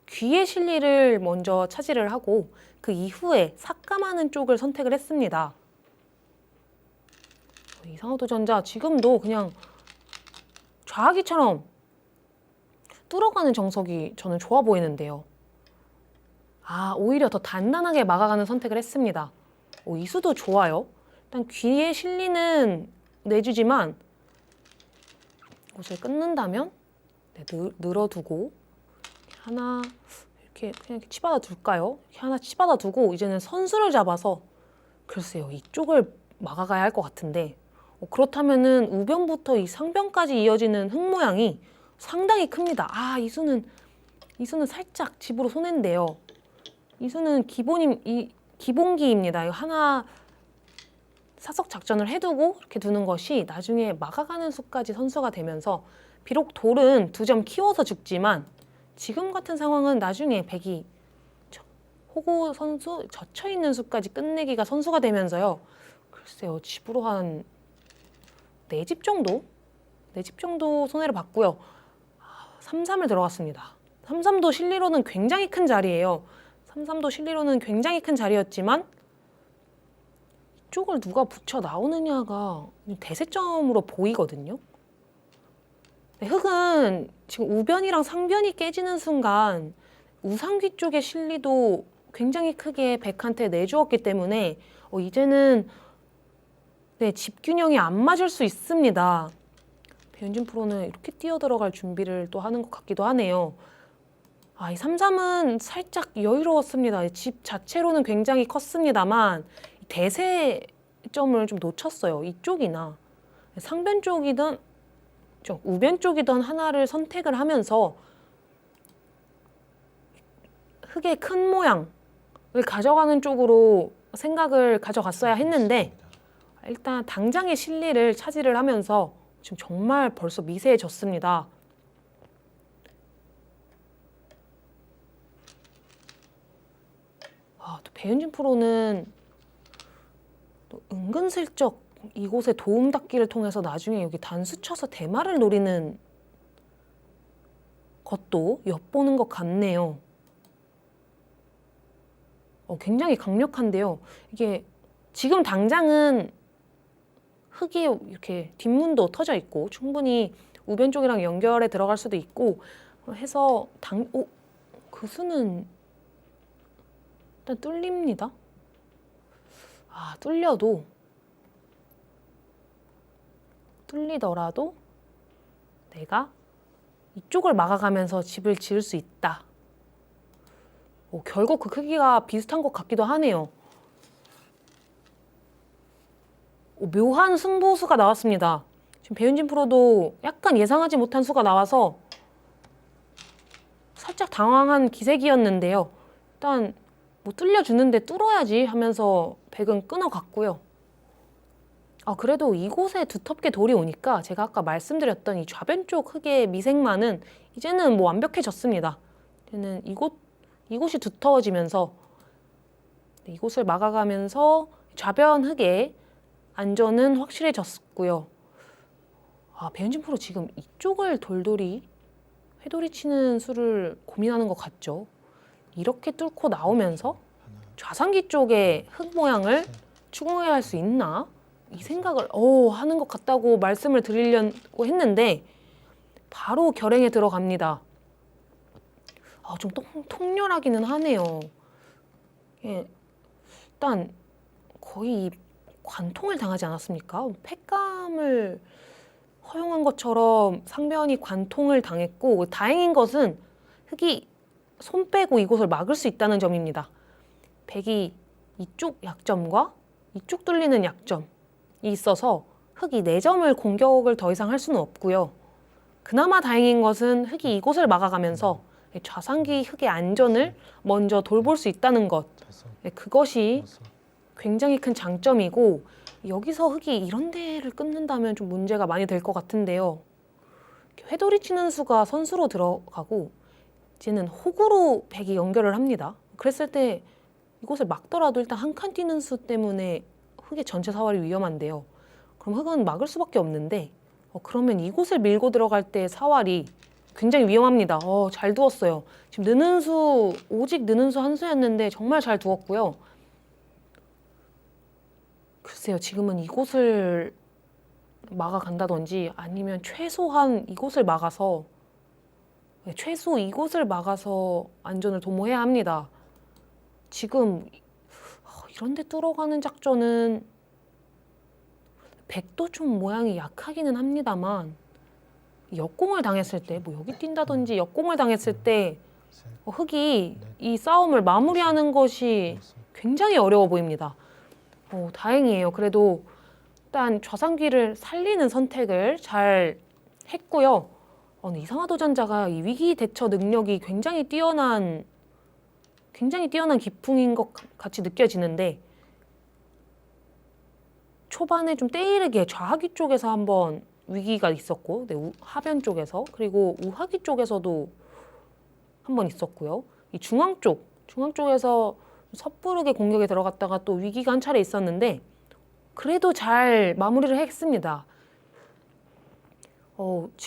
귀의 실리를 먼저 차지를 하고 그 이후에 삭감하는 쪽을 선택을 했습니다. 이상화 도전자 지금도 그냥 좌하기처럼 뚫어가는 정석이 저는 좋아 보이는데요. 오히려 더 단단하게 막아가는 선택을 했습니다. 이수도 좋아요. 일단 귀에 실리는 내주지만 옷을 끊는다면 늘어두고 하나 이렇게 그냥 치받아 둘까요? 이렇게 하나 치받아 두고 이제는 선수를 잡아서 글쎄요, 이쪽을 막아가야 할 것 같은데 그렇다면은 우변부터 이 상변까지 이어지는 흙 모양이 상당히 큽니다. 이수는 살짝 집으로 손해인데요. 이수는 기본기입니다. 이거 하나 사석 작전을 해두고 이렇게 두는 것이 나중에 막아가는 수까지 선수가 되면서 비록 돌은 2점 키워서 죽지만 지금 같은 상황은 나중에 백이 호구 선수 젖혀있는 수까지 끝내기가 선수가 되면서요. 글쎄요, 집으로 한 4집 정도? 4집 정도 손해를 봤고요. 3-3을 들어갔습니다. 3-3도 실리로는 굉장히 큰 자리예요. 3-3도 실리로는 굉장히 큰 자리였지만 이쪽을 누가 붙여 나오느냐가 대세점으로 보이거든요. 흙은 지금 우변이랑 상변이 깨지는 순간 우상귀 쪽의 실리도 굉장히 크게 백한테 내주었기 때문에 이제는 집균형이 안 맞을 수 있습니다. 배윤진 프로는 이렇게 뛰어들어갈 준비를 또 하는 것 같기도 하네요. 이 3-3은 살짝 여유로웠습니다. 집 자체로는 굉장히 컸습니다만 대세점을 좀 놓쳤어요. 이쪽이나 상변 쪽이든 우변 쪽이든 하나를 선택을 하면서 흙의 큰 모양을 가져가는 쪽으로 생각을 가져갔어야 했는데 일단 당장의 실리를 차지를 하면서 지금 정말 벌써 미세해졌습니다. 또 배윤진 프로는 또 은근슬쩍 이곳에 도움 닫기를 통해서 나중에 여기 단수 쳐서 대마를 노리는 것도 엿보는 것 같네요. 굉장히 강력한데요. 이게 지금 당장은 흙이 이렇게 뒷문도 터져 있고 충분히 우변 쪽이랑 연결에 들어갈 수도 있고 해서 그 수는 일단 뚫립니다. 뚫리더라도 내가 이쪽을 막아가면서 집을 지을 수 있다. 결국 그 크기가 비슷한 것 같기도 하네요. 묘한 승부수가 나왔습니다. 지금 배윤진 프로도 약간 예상하지 못한 수가 나와서 살짝 당황한 기색이었는데요. 일단 뚫려주는데 뚫어야지 하면서 백은 끊어갔고요. 그래도 이곳에 두텁게 돌이 오니까 제가 아까 말씀드렸던 이 좌변 쪽 흙의 미생만은 이제는 완벽해졌습니다. 이제는 이곳이 두터워지면서 이곳을 막아가면서 좌변 흙의 안전은 확실해졌고요. 배윤진 프로 지금 이쪽을 회돌이 치는 수를 고민하는 것 같죠. 이렇게 뚫고 나오면서 좌상기 쪽의 흙 모양을 추궁해야 할 수 있나? 이 생각을 하는 것 같다고 말씀을 드리려고 했는데 바로 결행에 들어갑니다. 좀 통렬하기는 하네요. 일단 거의 관통을 당하지 않았습니까? 팩감을 허용한 것처럼 상변이 관통을 당했고 다행인 것은 흙이 손 빼고 이곳을 막을 수 있다는 점입니다. 백이 이쪽 약점과 이쪽 뚫리는 약점이 있어서 흙이 4점을 공격을 더 이상 할 수는 없고요. 그나마 다행인 것은 흙이 이곳을 막아가면서 좌상기 흙의 안전을 먼저 돌볼 수 있다는 것. 그것이 굉장히 큰 장점이고 여기서 흙이 이런 데를 끊는다면 좀 문제가 많이 될 것 같은데요. 회돌이 치는 수가 선수로 들어가고 이제는 호구로 백이 연결을 합니다. 그랬을 때 이곳을 막더라도 일단 한 칸 뛰는 수 때문에 흑의 전체 사활이 위험한데요. 그럼 흑은 막을 수밖에 없는데 그러면 이곳을 밀고 들어갈 때 사활이 굉장히 위험합니다. 잘 두었어요. 지금 느는 수, 오직 느는 수 한 수였는데 정말 잘 두었고요. 글쎄요, 지금은 이곳을 막아간다든지 아니면 최소한 이곳을 막아서 최소 이곳을 막아서 안전을 도모해야 합니다. 지금 이런 데 뚫어가는 작전은 백도 좀 모양이 약하기는 합니다만 역공을 당했을 때, 뭐 여기 뛴다든지 역공을 당했을 때 흑이 이 싸움을 마무리하는 것이 굉장히 어려워 보입니다. 다행이에요. 그래도 일단 좌상귀를 살리는 선택을 잘 했고요. 이상화 도전자가 이 위기 대처 능력이 굉장히 뛰어난 기풍인 것 같이 느껴지는데 초반에 좀 때이르게 좌하귀 쪽에서 한번 위기가 있었고, 하변 쪽에서, 그리고 우하귀 쪽에서도 한번 있었고요. 이 중앙 쪽에서 섣부르게 공격에 들어갔다가 또 위기가 한 차례 있었는데 그래도 잘 마무리를 했습니다.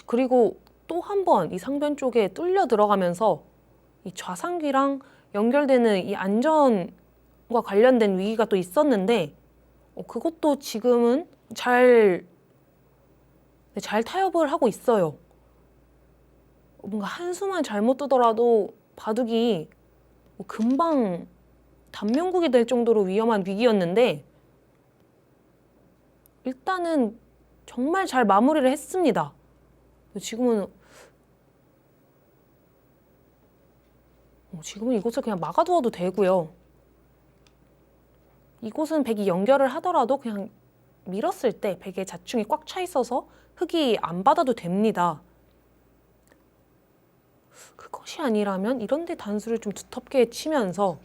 그리고 또 한 번 이 상변 쪽에 뚫려 들어가면서 이 좌상귀랑 연결되는 이 안전과 관련된 위기가 또 있었는데 그것도 지금은 잘 타협을 하고 있어요. 뭔가 한 수만 잘못 뜨더라도 바둑이 금방 단명국이 될 정도로 위험한 위기였는데 일단은 정말 잘 마무리를 했습니다. 지금은 이곳을 그냥 막아두어도 되고요. 이곳은 백이 연결을 하더라도 그냥 밀었을 때 백의 자충이 꽉 차 있어서 흑이 안 받아도 됩니다. 그것이 아니라면 이런 데 단수를 좀 두텁게 치면서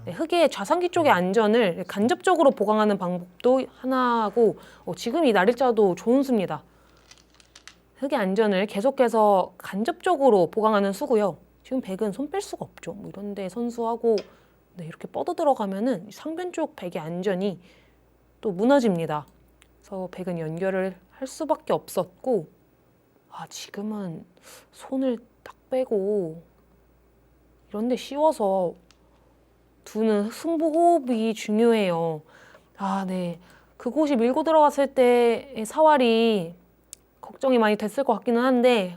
흑의 좌상귀 쪽의 안전을 간접적으로 보강하는 방법도 하나고 지금 이 날일자도 좋은 수입니다. 흑의 안전을 계속해서 간접적으로 보강하는 수고요. 지금 백은 손 뺄 수가 없죠. 뭐 이런 데 선수하고 이렇게 뻗어 들어가면은 상변 쪽 백의 안전이 또 무너집니다. 그래서 백은 연결을 할 수밖에 없었고 지금은 손을 딱 빼고 이런 데 씌워서 두는 승부호흡이 중요해요. 네. 그곳이 밀고 들어갔을 때의 사활이 걱정이 많이 됐을 것 같기는 한데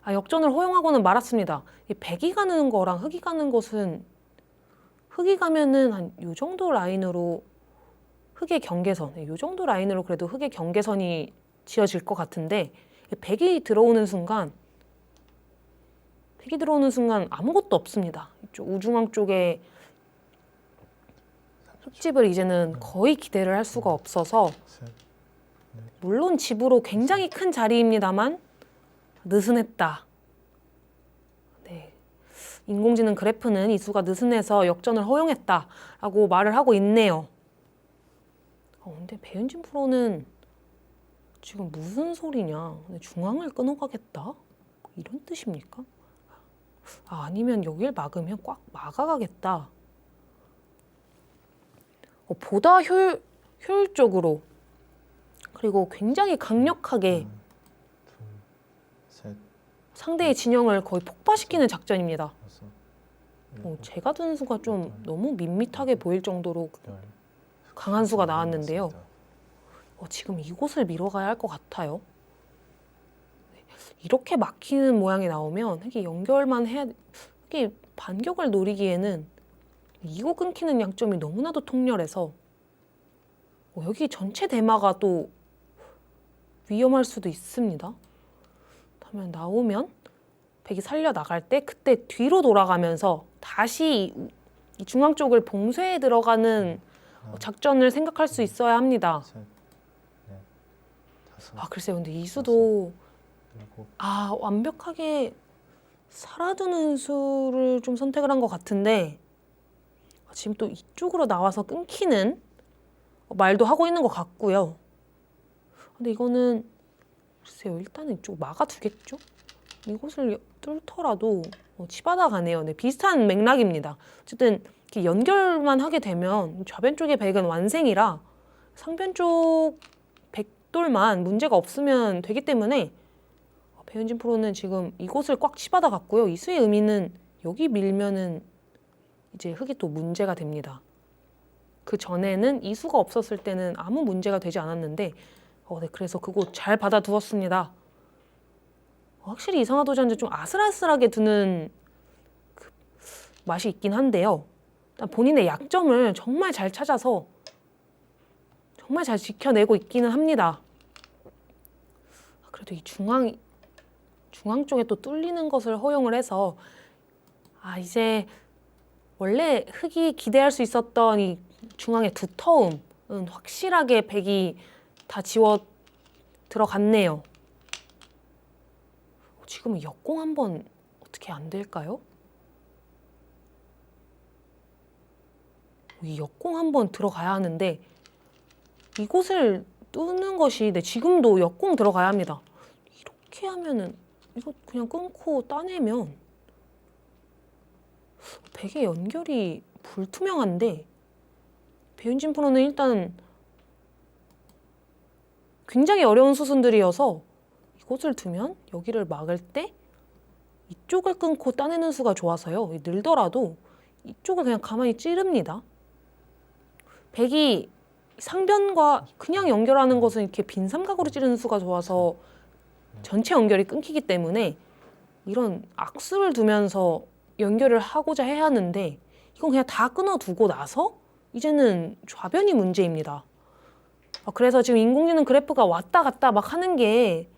역전을 허용하고는 말았습니다. 이 백이 가는 거랑 흑이 가는 것은 흑이 가면은 한 요 정도 라인으로 흑의 경계선, 요 정도 라인으로 그래도 흑의 경계선이 지어질 것 같은데 백이 들어오는 순간 아무것도 없습니다. 이쪽 우중앙 쪽에 흑집을 이제는 거의 기대를 할 수가 없어서 물론 집으로 굉장히 큰 자리입니다만 느슨했다. 네. 인공지능 그래프는 이 수가 느슨해서 역전을 허용했다라고 말을 하고 있네요. 근데 배윤진 프로는 지금 무슨 소리냐? 중앙을 끊어가겠다? 이런 뜻입니까? 아니면 여길 막으면 꽉 막아가겠다. 보다 효율적으로 그리고 굉장히 강력하게 상대의 진영을 거의 폭파시키는 작전입니다. 제가 둔 수가 좀 너무 밋밋하게 보일 정도로 강한 수가 나왔는데요. 지금 이곳을 밀어가야 할 것 같아요. 이렇게 막히는 모양이 나오면 흑이 연결만 해야, 흑이 반격을 노리기에는 이거 끊기는 양점이 너무나도 통렬해서 여기 전체 대마가 또 위험할 수도 있습니다. 그러면 나오면 백이 살려 나갈 때 그때 뒤로 돌아가면서 다시 이 중앙 쪽을 봉쇄해 들어가는 작전을 생각할 수 있어야 합니다. 글쎄요. 근데 이 수도 완벽하게 살아두는 수를 좀 선택을 한 것 같은데 지금 또 이쪽으로 나와서 끊기는 말도 하고 있는 것 같고요. 근데 이거는 글쎄요. 일단은 이쪽 막아두겠죠? 이곳을 뚫더라도 치받아 가네요. 비슷한 맥락입니다. 어쨌든 이렇게 연결만 하게 되면 좌변 쪽의 백은 완생이라 상변 쪽 백돌만 문제가 없으면 되기 때문에 배윤진 프로는 지금 이곳을 꽉 치받아 갔고요. 이 수의 의미는 여기 밀면은 이제 흙이 또 문제가 됩니다. 그 전에는 이 수가 없었을 때는 아무 문제가 되지 않았는데 네, 그래서 그곳 잘 받아두었습니다. 확실히 이상화 도전자 좀 아슬아슬하게 두는 그 맛이 있긴 한데요. 본인의 약점을 정말 잘 찾아서 정말 잘 지켜내고 있기는 합니다. 그래도 이 중앙 쪽에 또 뚫리는 것을 허용을 해서 이제 원래 흙이 기대할 수 있었던 이 중앙의 두터움은 확실하게 백이 다 지워 들어갔네요. 지금은 역공 한번 어떻게 안 될까요? 이 역공 한번 들어가야 하는데 이곳을 뚫는 것이 지금도 역공 들어가야 합니다. 이렇게 하면은 이거 그냥 끊고 따내면 백의 연결이 불투명한데 배윤진 프로는 일단 굉장히 어려운 수순들이어서 이곳을 두면 여기를 막을 때 이쪽을 끊고 따내는 수가 좋아서요. 늘더라도 이쪽을 그냥 가만히 찌릅니다. 백이 상변과 그냥 연결하는 것은 이렇게 빈 삼각으로 찌르는 수가 좋아서 전체 연결이 끊기기 때문에 이런 악수를 두면서 연결을 하고자 해야 하는데 이건 그냥 다 끊어두고 나서 이제는 좌변이 문제입니다. 그래서 지금 인공지능 그래프가 왔다 갔다 막 하는 게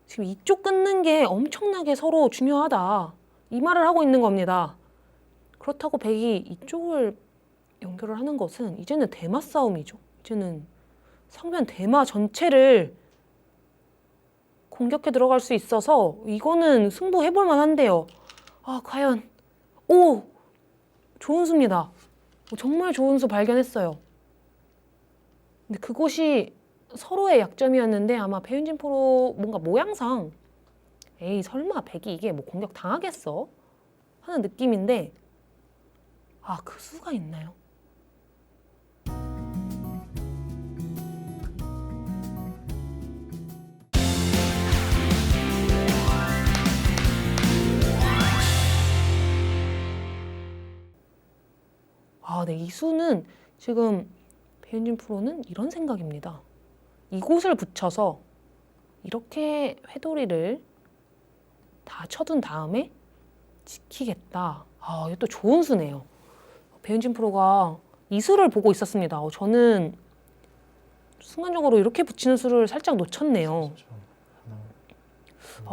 지금 이쪽 끊는 게 엄청나게 서로 중요하다 이 말을 하고 있는 겁니다. 그렇다고 백이 이쪽을 연결을 하는 것은 이제는 대마 싸움이죠. 이제는 상변 대마 전체를 공격해 들어갈 수 있어서 이거는 승부해볼 만한데요. 과연 좋은 수입니다. 정말 좋은 수 발견했어요. 근데 그곳이 서로의 약점이었는데 아마 배윤진 프로 뭔가 모양상 설마 백이 이게 뭐 공격 당하겠어? 하는 느낌인데 그 수가 있나요? 네, 이 수는 지금 배윤진 프로는 이런 생각입니다. 이곳을 붙여서 이렇게 회돌이를 다 쳐둔 다음에 지키겠다. 이것도 좋은 수네요. 배윤진 프로가 이 수를 보고 있었습니다. 저는 순간적으로 이렇게 붙이는 수를 살짝 놓쳤네요.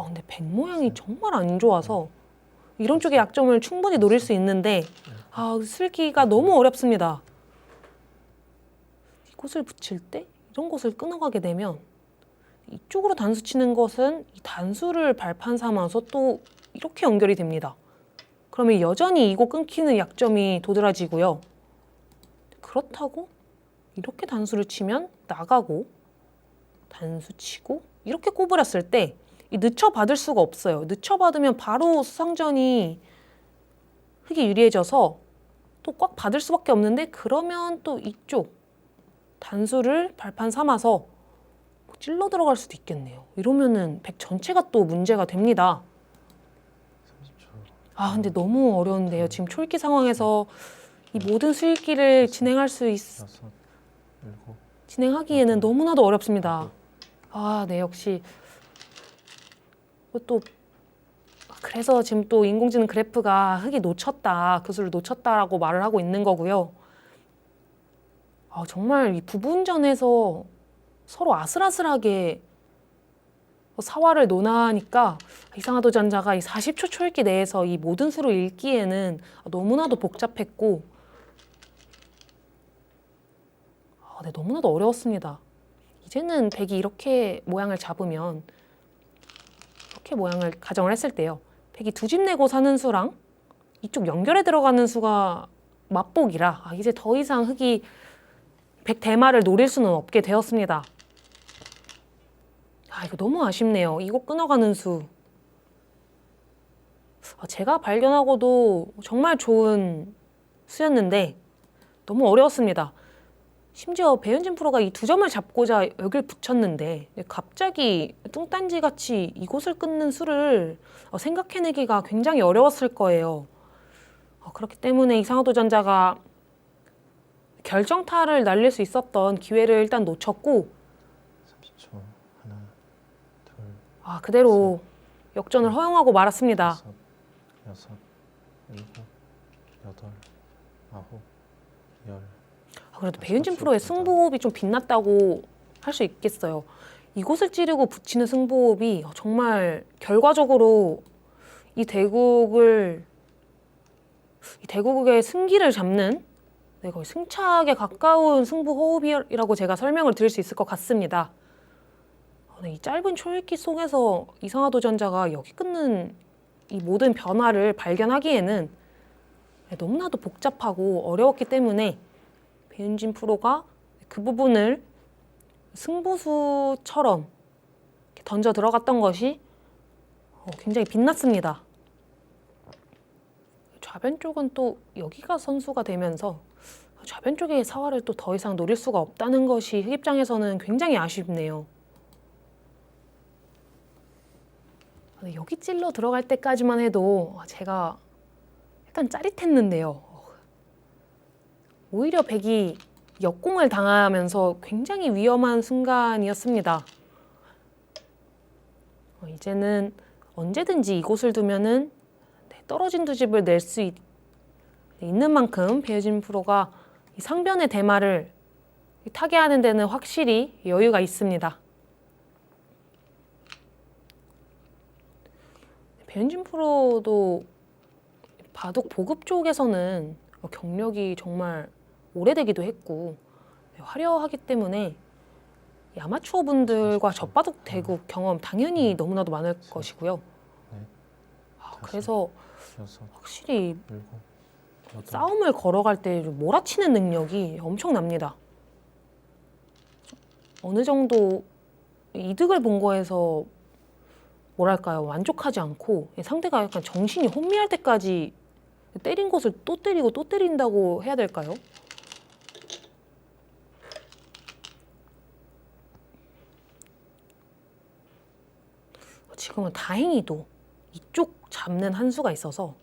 근데 백 모양이 정말 안 좋아서 이런 쪽의 약점을 충분히 노릴 수 있는데 쓸기가 너무 어렵습니다. 이곳을 붙일 때 이런 곳을 끊어가게 되면 이쪽으로 단수 치는 것은 이 단수를 발판 삼아서 또 이렇게 연결이 됩니다. 그러면 여전히 이곳 끊기는 약점이 도드라지고요. 그렇다고 이렇게 단수를 치면 나가고 단수 치고 이렇게 꼬부렸을 때 이 늦춰받을 수가 없어요. 늦춰받으면 바로 수상전이 흙이 유리해져서 또 꽉 받을 수밖에 없는데 그러면 또 이쪽 단수를 발판 삼아서 찔러 들어갈 수도 있겠네요. 이러면은 백 전체가 또 문제가 됩니다. 근데 너무 어려운데요. 지금 초읽기 상황에서 이 모든 수읽기를 진행하기에는 너무나도 어렵습니다. 네, 역시 또 그래서 지금 또 인공지능 그래프가 흙이 놓쳤다, 그 수를 놓쳤다라고 말을 하고 있는 거고요. 정말 이 부분전에서 서로 아슬아슬하게 사활을 논하니까 이상화 도전자가 이 40초 초읽기 내에서 이 모든 수를 읽기에는 너무나도 복잡했고 네, 너무나도 어려웠습니다. 이제는 백이 이렇게 모양을 잡으면 이렇게 모양을 가정을 했을 때요. 백이 두 집 내고 사는 수랑 이쪽 연결에 들어가는 수가 맞복이라 이제 더 이상 흙이 백 대마를 노릴 수는 없게 되었습니다. 이거 너무 아쉽네요. 이거 끊어가는 수. 제가 발견하고도 정말 좋은 수였는데 너무 어려웠습니다. 심지어 배현진 프로가 이 두 점을 잡고자 여길 붙였는데 갑자기 뚱딴지 같이 이곳을 끊는 수를 생각해내기가 굉장히 어려웠을 거예요. 그렇기 때문에 이상화 도전자가 결정타를 날릴 수 있었던 기회를 일단 놓쳤고 30초. 하나, 둘, 그대로 역전을 허용하고 말았습니다. 다섯, 여섯, 일곱, 여덟, 아홉, 열. 그래도 배윤진 프로의 승부호흡이 좀 빛났다고 할 수 있겠어요. 이곳을 찌르고 붙이는 승부호흡이 정말 결과적으로 이 대국의 승기를 잡는 거의 승차에 가까운 승부호흡이라고 제가 설명을 드릴 수 있을 것 같습니다. 이 짧은 초읽기 속에서 이상화 도전자가 여기 끊는 이 모든 변화를 발견하기에는 너무나도 복잡하고 어려웠기 때문에 배윤진 프로가 그 부분을 승부수처럼 이렇게 던져 들어갔던 것이 굉장히 빛났습니다. 좌변 쪽은 또 여기가 선수가 되면서 좌변 쪽의 사활을 또 더 이상 노릴 수가 없다는 것이 흑 입장에서는 굉장히 아쉽네요. 여기 찔러 들어갈 때까지만 해도 제가 약간 짜릿했는데요. 오히려 백이 역공을 당하면서 굉장히 위험한 순간이었습니다. 이제는 언제든지 이곳을 두면은 떨어진 두 집을 낼 수 있는 만큼 배현진 프로가 이 상변의 대마를 타개하는 데는 확실히 여유가 있습니다. 배현진 프로도 바둑 보급 쪽에서는 경력이 정말 오래되기도 했고 화려하기 때문에 이 아마추어 분들과 젖바둑 대국 경험 당연히 너무나도 많을 것이고요. 그래서 여섯, 확실히 일곱, 여덟. 싸움을 걸어갈 때 좀 몰아치는 능력이 엄청납니다. 어느 정도 이득을 본 거에서 뭐랄까요, 만족하지 않고 상대가 약간 정신이 혼미할 때까지 때린 곳을 또 때리고 또 때린다고 해야 될까요? 지금은 다행히도 이쪽 잡는 한 수가 있어서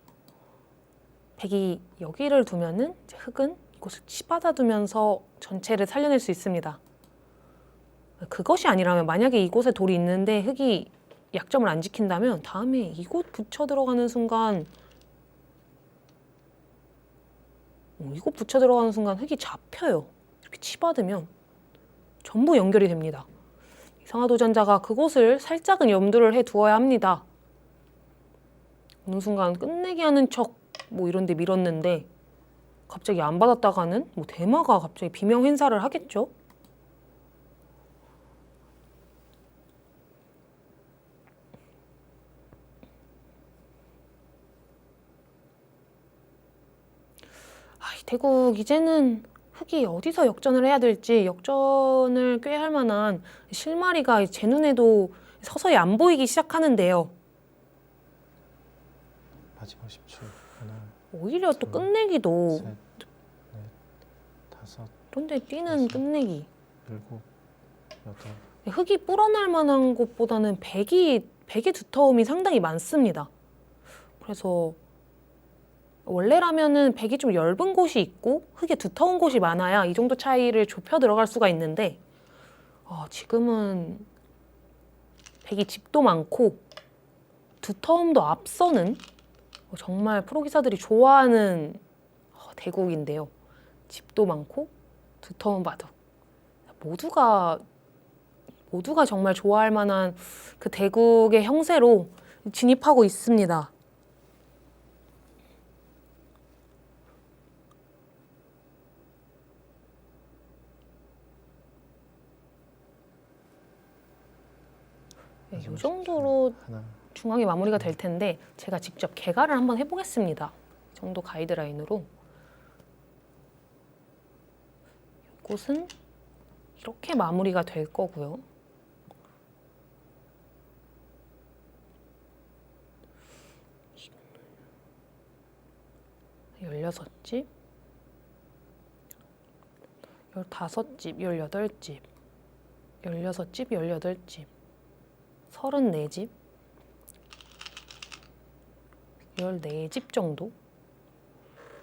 백이 여기를 두면은 이제 흑은 이곳을 치받아 두면서 전체를 살려낼 수 있습니다. 그것이 아니라면 만약에 이곳에 돌이 있는데 흑이 약점을 안 지킨다면 다음에 이곳 붙여 들어가는 순간 이곳 붙여 들어가는 순간 흑이 잡혀요. 이렇게 치받으면 전부 연결이 됩니다. 이상화 도전자가 그곳을 살짝은 염두를 해 두어야 합니다. 어느 순간 끝내기 하는 척 뭐 이런 데 밀었는데 갑자기 안 받았다가는 뭐 대마가 갑자기 비명 행사를 하겠죠? 이 대국 이제는 흑이 어디서 역전을 해야 될지 역전을 꾀할 만한 실마리가 제 눈에도 서서히 안 보이기 시작하는데요. 마지막 10초. 하나, 오히려 또 끝내기도 셋, 넷, 다섯, 그런데 뛰는 끝내기. 일곱, 여덟. 흑이 불어날 만한 곳보다는 백의 두터움이 상당히 많습니다. 그래서 원래라면은 백이 좀 얇은 곳이 있고 흑이 두터운 곳이 많아야 이 정도 차이를 좁혀 들어갈 수가 있는데 지금은 백이 집도 많고 두터움도 앞서는 정말 프로 기사들이 좋아하는 대국인데요. 집도 많고 두터운 바둑 모두가 정말 좋아할 만한 그 대국의 형세로 진입하고 있습니다. 이 정도로 하나, 중앙이 마무리가 될 텐데 제가 직접 개가를 한번 해보겠습니다. 이 정도 가이드라인으로. 이곳은 이렇게 마무리가 될 거고요. 16집. 15집, 18집, 16집, 18집, 34집, 14집 정도?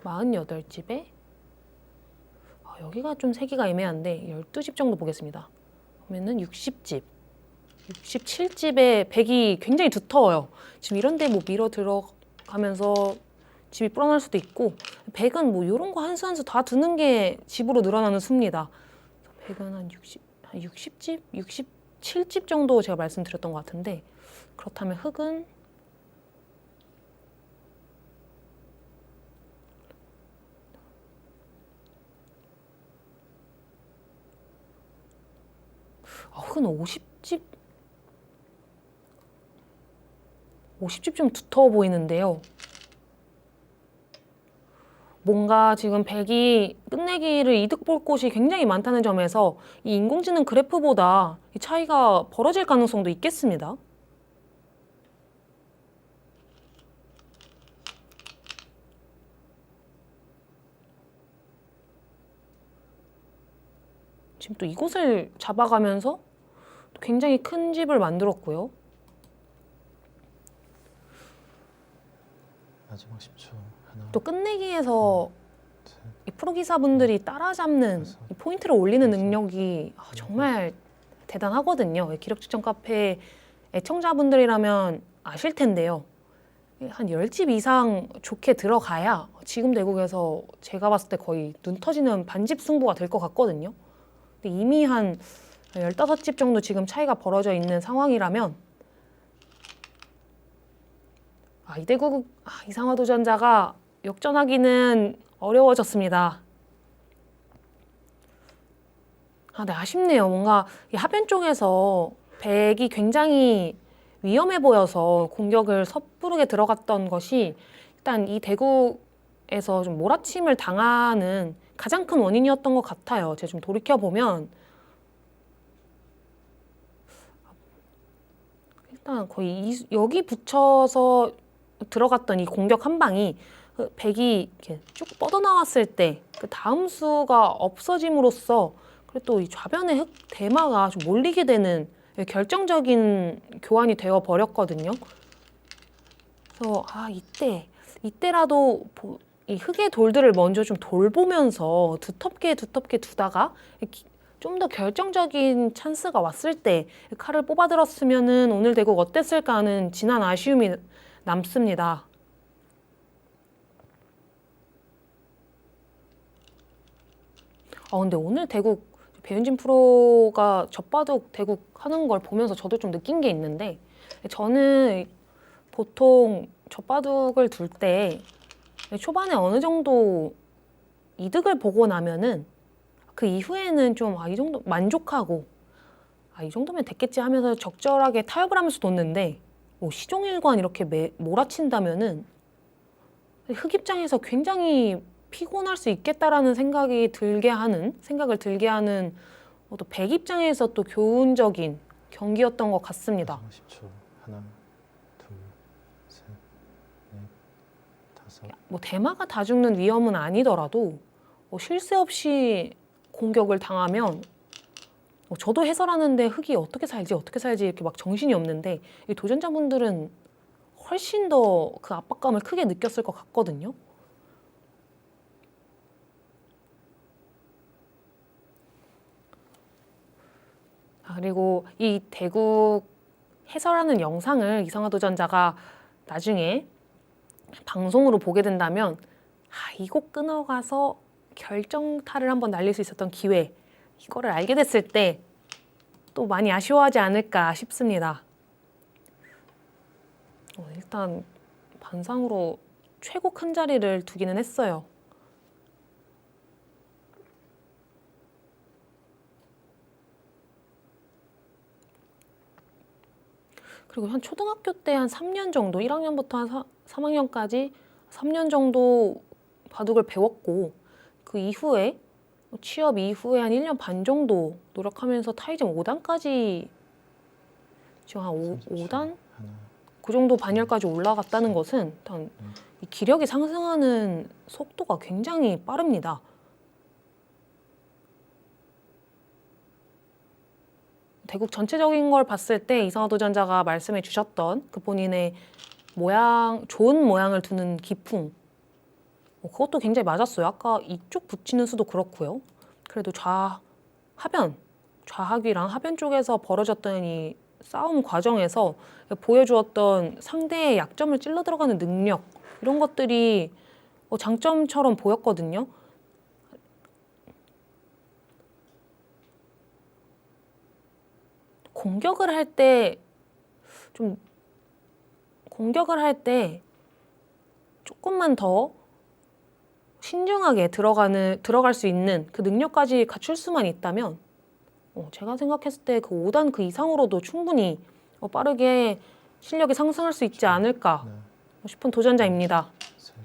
48집에 여기가 좀 세기가 애매한데 12집 정도 보겠습니다. 그러면은 60집, 67집에 백이 굉장히 두터워요. 지금 이런데 뭐 밀어 들어가면서 집이 불어날 수도 있고, 백은 뭐 이런 거 한 수 한 수 다 두는 게 집으로 늘어나는 수입니다. 백은 한 60집, 67집 정도 제가 말씀드렸던 것 같은데, 그렇다면 흑은 흑은 50집 좀 두터워 보이는데요. 뭔가 지금 백이 끝내기를 이득 볼 곳이 굉장히 많다는 점에서 이 인공지능 그래프보다 이 차이가 벌어질 가능성도 있겠습니다. 지금 또 이곳을 잡아가면서 굉장히 큰 집을 만들었고요. 마지막 10초. 하나, 또 끝내기에서 둘, 이 프로기사분들이 따라잡는 이 포인트를 올리는 능력이 정말 대단하거든요. 기록 측정 카페 애청자분들이라면 아실 텐데요. 한 10집 이상 좋게 들어가야 지금 대국에서 제가 봤을 때 거의 눈 터지는 반집 승부가 될 것 같거든요. 근데 이미 한 15집 정도 지금 차이가 벌어져 있는 상황이라면 이대국 이상화 도전자가 역전하기는 어려워졌습니다. 네, 아쉽네요. 뭔가 이 하변 쪽에서 백이 굉장히 위험해 보여서 공격을 섣부르게 들어갔던 것이 일단 이 대국에서 좀 몰아침을 당하는 가장 큰 원인이었던 것 같아요. 제가 좀 돌이켜보면 일단 거의 여기 붙여서 들어갔던 이 공격 한 방이 백이 이렇게 쭉 뻗어나왔을 때 그 다음 수가 없어짐으로써 그리고 또 이 좌변의 흑 대마가 좀 몰리게 되는 결정적인 교환이 되어 버렸거든요. 그래서 이때라도 이 흑의 돌들을 먼저 좀 돌보면서 두텁게 두다가 좀 더 결정적인 찬스가 왔을 때 칼을 뽑아들었으면은 오늘 대국 어땠을까 하는 진한 아쉬움이 남습니다. 근데 오늘 대국 배윤진 프로가 젖바둑 대국 하는 걸 보면서 저도 좀 느낀 게 있는데, 저는 보통 젖바둑을 둘 때 초반에 어느 정도 이득을 보고 나면은 그 이후에는 좀 이 정도 만족하고 이 정도면 됐겠지 하면서 적절하게 타협을 하면서 놓는데, 시종일관 이렇게 몰아친다면은 흑 입장에서 굉장히 피곤할 수 있겠다라는 생각을 들게 하는 또 백 입장에서 또 교훈적인 경기였던 것 같습니다. 마지막 10초. 하나, 둘, 셋, 넷, 다섯. 대마가 다 죽는 위험은 아니더라도 쉴 새 없이 공격을 당하면 저도 해설하는데 흑이 어떻게 살지 이렇게 막 정신이 없는데 이 도전자분들은 훨씬 더 그 압박감을 크게 느꼈을 것 같거든요. 그리고 이 대국 해설하는 영상을 이상화 도전자가 나중에 방송으로 보게 된다면 이곳 끊어가서 결정타를 한번 날릴 수 있었던 기회, 이거를 알게 됐을 때 또 많이 아쉬워하지 않을까 싶습니다. 일단 반상으로 최고 큰 자리를 두기는 했어요. 그리고 한 초등학교 때 한 3년 정도, 1학년부터 한 3학년까지 3년 정도 바둑을 배웠고, 그 이후에 취업 이후에 한 1년 반 정도 노력하면서 타이점 5단까지 지금 한 5단? 하나, 그 정도 반열까지 올라갔다는 것은 일단 이 기력이 상승하는 속도가 굉장히 빠릅니다. 대국 전체적인 걸 봤을 때 이상화 도전자가 말씀해 주셨던 그 본인의 모양, 좋은 모양을 두는 기풍, 그것도 굉장히 맞았어요. 아까 이쪽 붙이는 수도 그렇고요. 그래도 좌하귀랑 하변 쪽에서 벌어졌던 이 싸움 과정에서 보여주었던 상대의 약점을 찔러 들어가는 능력, 이런 것들이 장점처럼 보였거든요. 공격을 할 때 조금만 더 신중하게 들어갈 수 있는 그 능력까지 갖출 수만 있다면 제가 생각했을 때 그 5단 그 이상으로도 충분히 빠르게 실력이 상승할 수 있지 않을까 하나, 싶은 도전자입니다. 셋,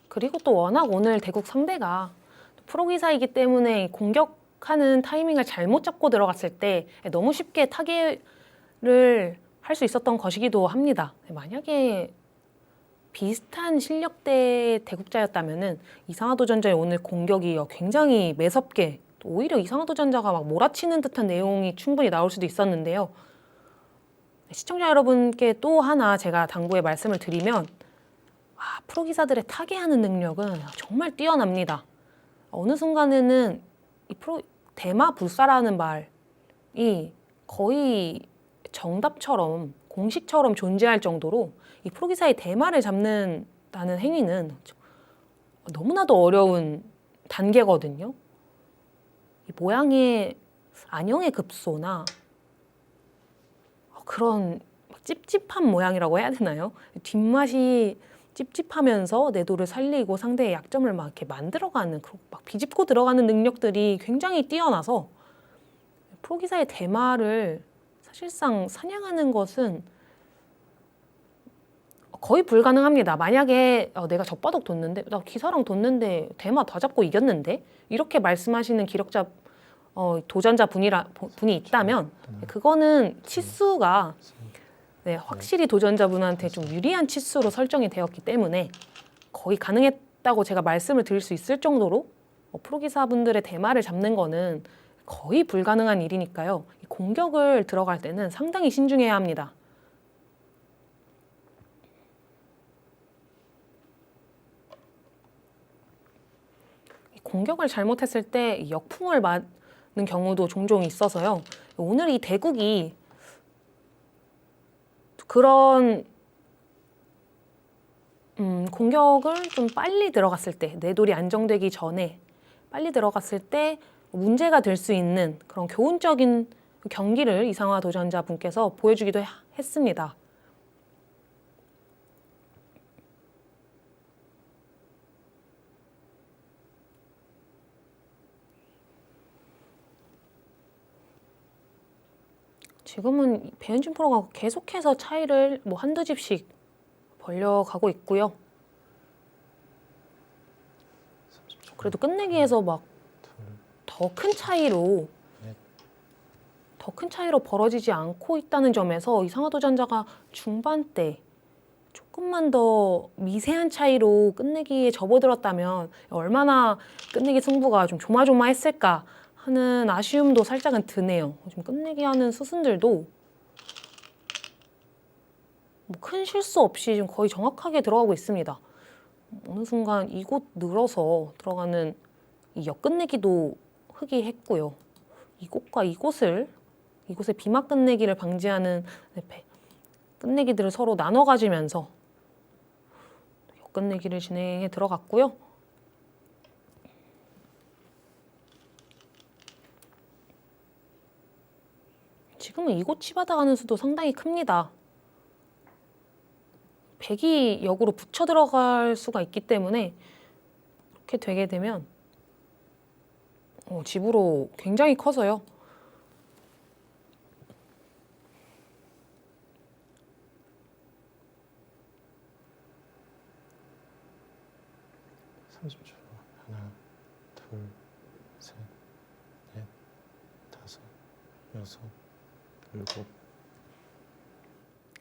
그리고 또 워낙 오늘 대국 상대가 프로기사이기 때문에 공격하는 타이밍을 잘못 잡고 들어갔을 때 너무 쉽게 타겟을 할 수 있었던 것이기도 합니다. 만약에 비슷한 실력대의 대국자였다면은 이상화 도전자의 오늘 공격이 굉장히 매섭게, 오히려 이상화 도전자가 막 몰아치는 듯한 내용이 충분히 나올 수도 있었는데요. 시청자 여러분께 또 하나 제가 당부의 말씀을 드리면, 프로기사들의 타개하는 능력은 정말 뛰어납니다. 어느 순간에는 이 대마불사라는 말이 거의 정답처럼, 공식처럼 존재할 정도로 이 프로기사의 대마를 잡는다는 행위는 너무나도 어려운 단계거든요. 이 모양의 안형의 급소나 그런 찝찝한 모양이라고 해야 되나요? 뒷맛이 찝찝하면서 내도를 살리고 상대의 약점을 막 이렇게 만들어가는, 막 비집고 들어가는 능력들이 굉장히 뛰어나서 프로기사의 대마를 사실상 사냥하는 것은 거의 불가능합니다. 만약에 내가 젖바둑 뒀는데, 나 기사랑 뒀는데 대마 다 잡고 이겼는데, 이렇게 말씀하시는 기력자 도전자 분이 있다면 그거는 치수가 확실히 도전자분한테 좀 유리한 치수로 설정이 되었기 때문에 거의 가능했다고 제가 말씀을 드릴 수 있을 정도로 프로기사분들의 대마를 잡는 거는 거의 불가능한 일이니까요. 공격을 들어갈 때는 상당히 신중해야 합니다. 공격을 잘못했을 때 역풍을 맞는 경우도 종종 있어서요. 오늘 이 대국이 그런 공격을 좀 빨리 들어갔을 때, 내돌이 안정되기 전에 빨리 들어갔을 때 문제가 될 수 있는 그런 교훈적인 경기를 이상화 도전자 분께서 보여주기도 했습니다. 지금은 배현진 프로가 계속해서 차이를 한두 집씩 벌려가고 있고요. 30초. 그래도 끝내기에서 막 더 큰 차이로 벌어지지 않고 있다는 점에서 이상화 도전자가 중반 때 조금만 더 미세한 차이로 끝내기에 접어들었다면 얼마나 끝내기 승부가 좀 조마조마했을까 하는 아쉬움도 살짝은 드네요. 지금 끝내기 하는 수순들도 큰 실수 없이 지금 거의 정확하게 들어가고 있습니다. 어느 순간 이곳 늘어서 들어가는 이 역끝내기도 흑이했고요. 이곳과 이곳의 비막 끝내기를 방지하는 끝내기들을 서로 나눠 가지면서 역끝내기를 진행해 들어갔고요. 지금은 이곳 치받아 가는 수도 상당히 큽니다. 백이 역으로 붙여 들어갈 수가 있기 때문에 이렇게 되게 되면 집으로 굉장히 커서요. 하나, 둘, 셋, 넷, 다섯, 여섯, 일곱.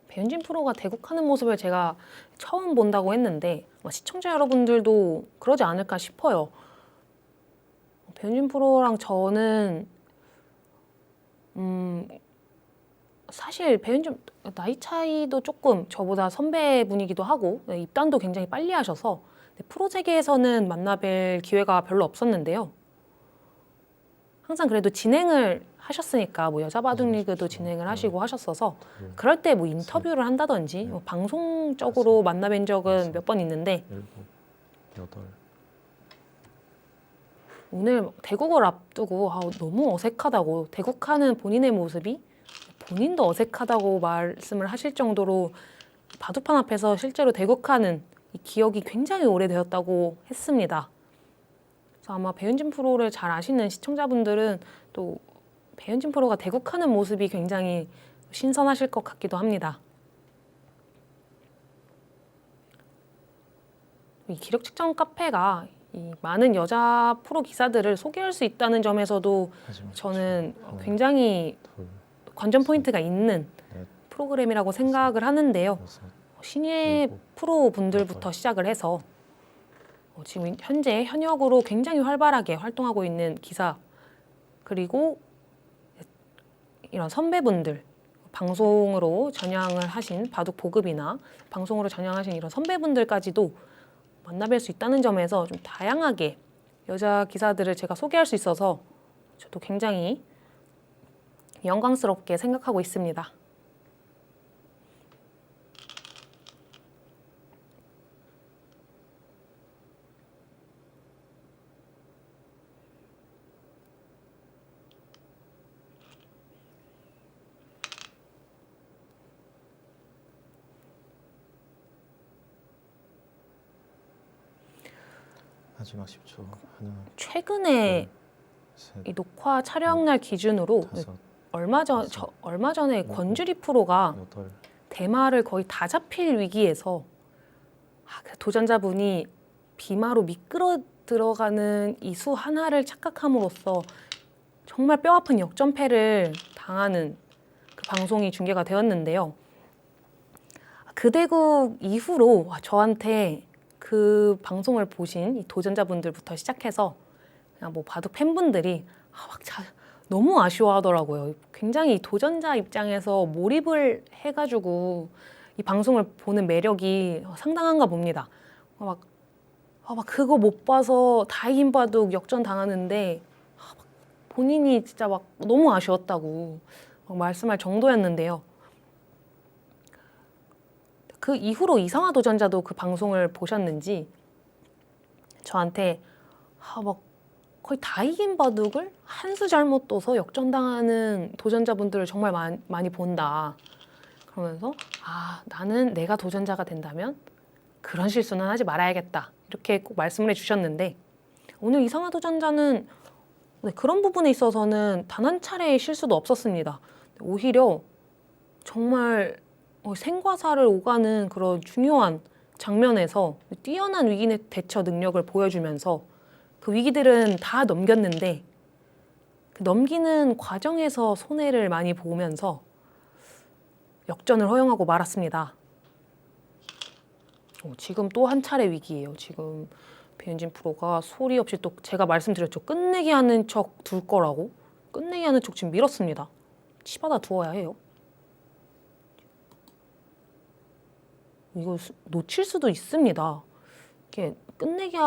배현진 프로가 대국하는 모습을 제가 처음 본다고 했는데 시청자 여러분들도 그러지 않을까 싶어요. 배윤진 프로랑 저는 사실 배윤진 나이 차이도 조금 저보다 선배분이기도 하고 네, 입단도 굉장히 빨리 하셔서 네, 프로 세계에서는 만나뵐 기회가 별로 없었는데요. 항상 그래도 진행을 하셨으니까 뭐 여자 바둑 리그도 진행을 하시고 하셨어서 그럴 때 뭐 인터뷰를 한다든지 뭐 방송적으로 만나뵌 적은 몇 번 있는데 7, 8. 오늘 대국을 앞두고 너무 어색하다고 대국하는 본인의 모습이 본인도 어색하다고 말씀을 하실 정도로 바둑판 앞에서 실제로 대국하는 이 기억이 굉장히 오래되었다고 했습니다. 그래서 아마 배윤진 프로를 잘 아시는 시청자분들은 또 배윤진 프로가 대국하는 모습이 굉장히 신선하실 것 같기도 합니다. 이 기록 측정 카페가 이 많은 여자 프로 기사들을 소개할 수 있다는 점에서도 저는 굉장히 관전 포인트가 있는 프로그램이라고 생각을 하는데요. 신예 프로 분들부터 시작을 해서 지금 현재 현역으로 굉장히 활발하게 활동하고 있는 기사 그리고 이런 선배분들 방송으로 전향을 하신 바둑 보급이나 방송으로 전향하신 이런 선배분들까지도 만나뵐 수 있다는 점에서 좀 다양하게 여자 기사들을 제가 소개할 수 있어서 저도 굉장히 영광스럽게 생각하고 있습니다. 마지막 10초. 하나, 최근에 셋, 이 녹화 촬영날 기준으로 5, 얼마 전에 권주리 프로가 8. 대마를 거의 다 잡힐 위기에서 그 도전자분이 비마로 미끄러 들어가는 이 수 하나를 착각함으로써 정말 뼈아픈 역전패를 당하는 그 방송이 중계가 되었는데요. 그 대국 이후로 저한테 그 방송을 보신 이 도전자분들부터 시작해서 그냥 뭐 바둑 팬분들이 너무 아쉬워하더라고요. 굉장히 도전자 입장에서 몰입을 해가지고 이 방송을 보는 매력이 상당한가 봅니다. 막 그거 못 봐서 다 이긴 바둑 역전 당하는데 본인이 진짜 막 너무 아쉬웠다고 막 말씀할 정도였는데요. 그 이후로 이상화 도전자도 그 방송을 보셨는지 저한테 막 거의 다 이긴 바둑을 한 수 잘못 둬서 역전당하는 도전자분들을 정말 많이 본다. 그러면서 나는 내가 도전자가 된다면 그런 실수는 하지 말아야겠다. 이렇게 꼭 말씀을 해주셨는데 오늘 이상화 도전자는 그런 부분에 있어서는 단 한 차례의 실수도 없었습니다. 오히려 정말 생과 사를 오가는 그런 중요한 장면에서 뛰어난 위기 대처 능력을 보여주면서 그 위기들은 다 넘겼는데 그 넘기는 과정에서 손해를 많이 보면서 역전을 허용하고 말았습니다. 지금 또 한 차례 위기예요. 지금 배윤진 프로가 소리 없이 또 제가 말씀드렸죠. 끝내기 하는 척 둘 거라고. 끝내기 하는 척 지금 밀었습니다. 치받아 두어야 해요. 이거 놓칠 수도 있습니다. 이게 끝내기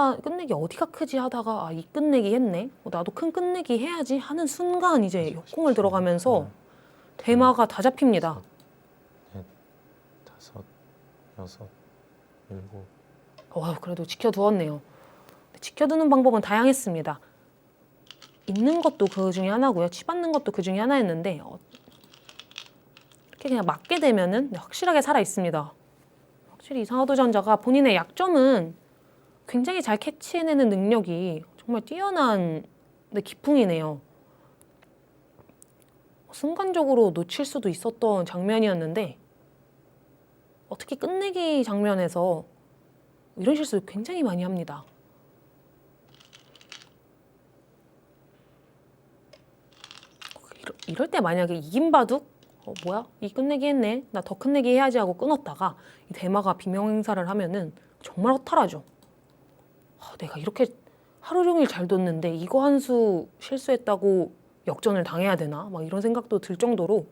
어디가 크지 하다가 이 끝내기 했네. 나도 큰 끝내기 해야지 하는 순간 이제 역공을 들어가면서 대마가 다 잡힙니다. 5, 6. 그래도 지켜두었네요. 지켜두는 방법은 다양했습니다. 있는 것도 그 중에 하나고요. 치받는 것도 그 중에 하나였는데 이렇게 그냥 맞게 되면은 확실하게 살아 있습니다. 확실히 이상화 도전자가 본인의 약점은 굉장히 잘 캐치해내는 능력이 정말 뛰어난 기풍이네요. 순간적으로 놓칠 수도 있었던 장면이었는데 특히 끝내기 장면에서 이런 실수 굉장히 많이 합니다. 이럴 때 만약에 이긴 바둑 뭐야? 이 끝내기 했네. 나 더 끝내기 해야지 하고 끊었다가 이 대마가 비명 행사를 하면은 정말 허탈하죠. 내가 이렇게 하루 종일 잘 뒀는데 이거 한 수 실수했다고 역전을 당해야 되나? 막 이런 생각도 들 정도로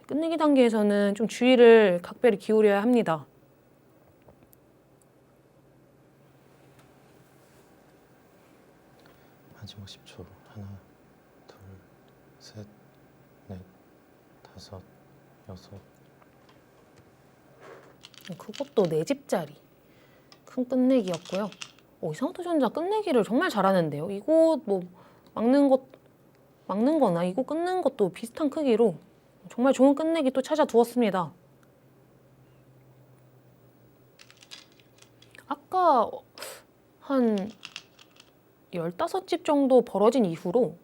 끝내기 단계에서는 좀 주의를 각별히 기울여야 합니다. 마지막 10초. 하나, 둘, 셋, 넷, 다섯, 여섯. 그것도 4집짜리 큰 끝내기였고요. 이상화도전자 끝내기를 정말 잘하는데요. 이거 뭐 막는 거나 이거 끊는 것도 비슷한 크기로 정말 좋은 끝내기 또 찾아두었습니다. 아까 한 15집 정도 벌어진 이후로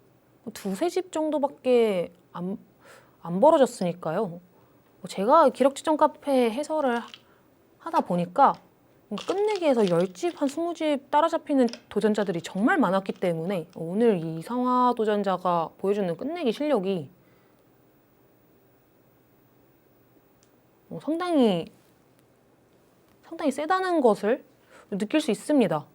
두세 집 정도밖에 안 벌어졌으니까요. 제가 기록 지정 카페 해설을 하다 보니까 끝내기에서 10집, 한 20집 따라잡히는 도전자들이 정말 많았기 때문에 오늘 이 이상화 도전자가 보여주는 끝내기 실력이 상당히 세다는 것을 느낄 수 있습니다.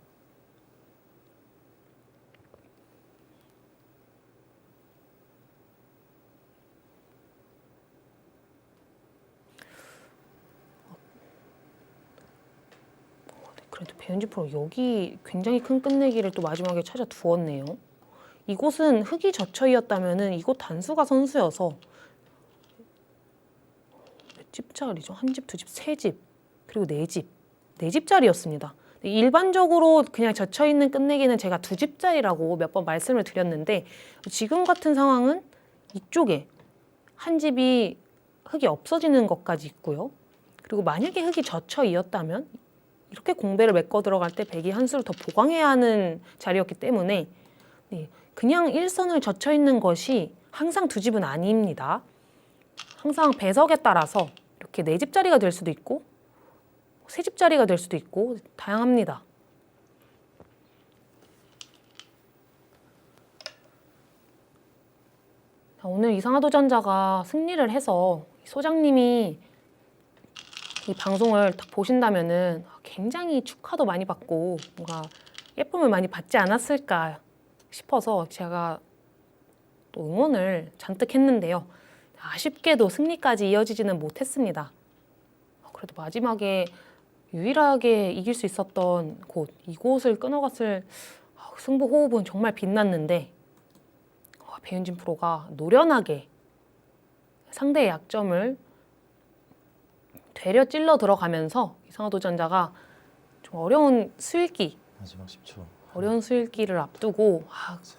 그래도 배은지 프로 여기 굉장히 큰 끝내기를 또 마지막에 찾아 두었네요. 이곳은 흙이 젖혀이었다면은 이곳 단수가 선수여서 몇 집짜리죠? 한 집, 두 집, 세 집, 그리고 네 집, 네 집짜리였습니다. 일반적으로 그냥 젖혀 있는 끝내기는 제가 두 집짜리라고 몇 번 말씀을 드렸는데 지금 같은 상황은 이쪽에 한 집이 흙이 없어지는 것까지 있고요. 그리고 만약에 흙이 젖혀이었다면 이렇게 공배를 메꿔 들어갈 때 백이 한 수를 더 보강해야 하는 자리였기 때문에 그냥 일선을 젖혀 있는 것이 항상 두 집은 아닙니다. 항상 배석에 따라서 이렇게 네 집짜리가 될 수도 있고 세 집짜리가 될 수도 있고 다양합니다. 오늘 이상화 도전자가 승리를 해서 소장님이 이 방송을 딱 보신다면은 굉장히 축하도 많이 받고 뭔가 예쁨을 많이 받지 않았을까 싶어서 제가 또 응원을 잔뜩 했는데요. 아쉽게도 승리까지 이어지지는 못했습니다. 그래도 마지막에 유일하게 이길 수 있었던 곳, 이곳을 끊어갔을 승부 호흡은 정말 빛났는데 배윤진 프로가 노련하게 상대의 약점을 되려 찔러 들어가면서 이상화 도전자가 좀 어려운 수읽기, 마지막 10초. 어려운 수읽기를 앞두고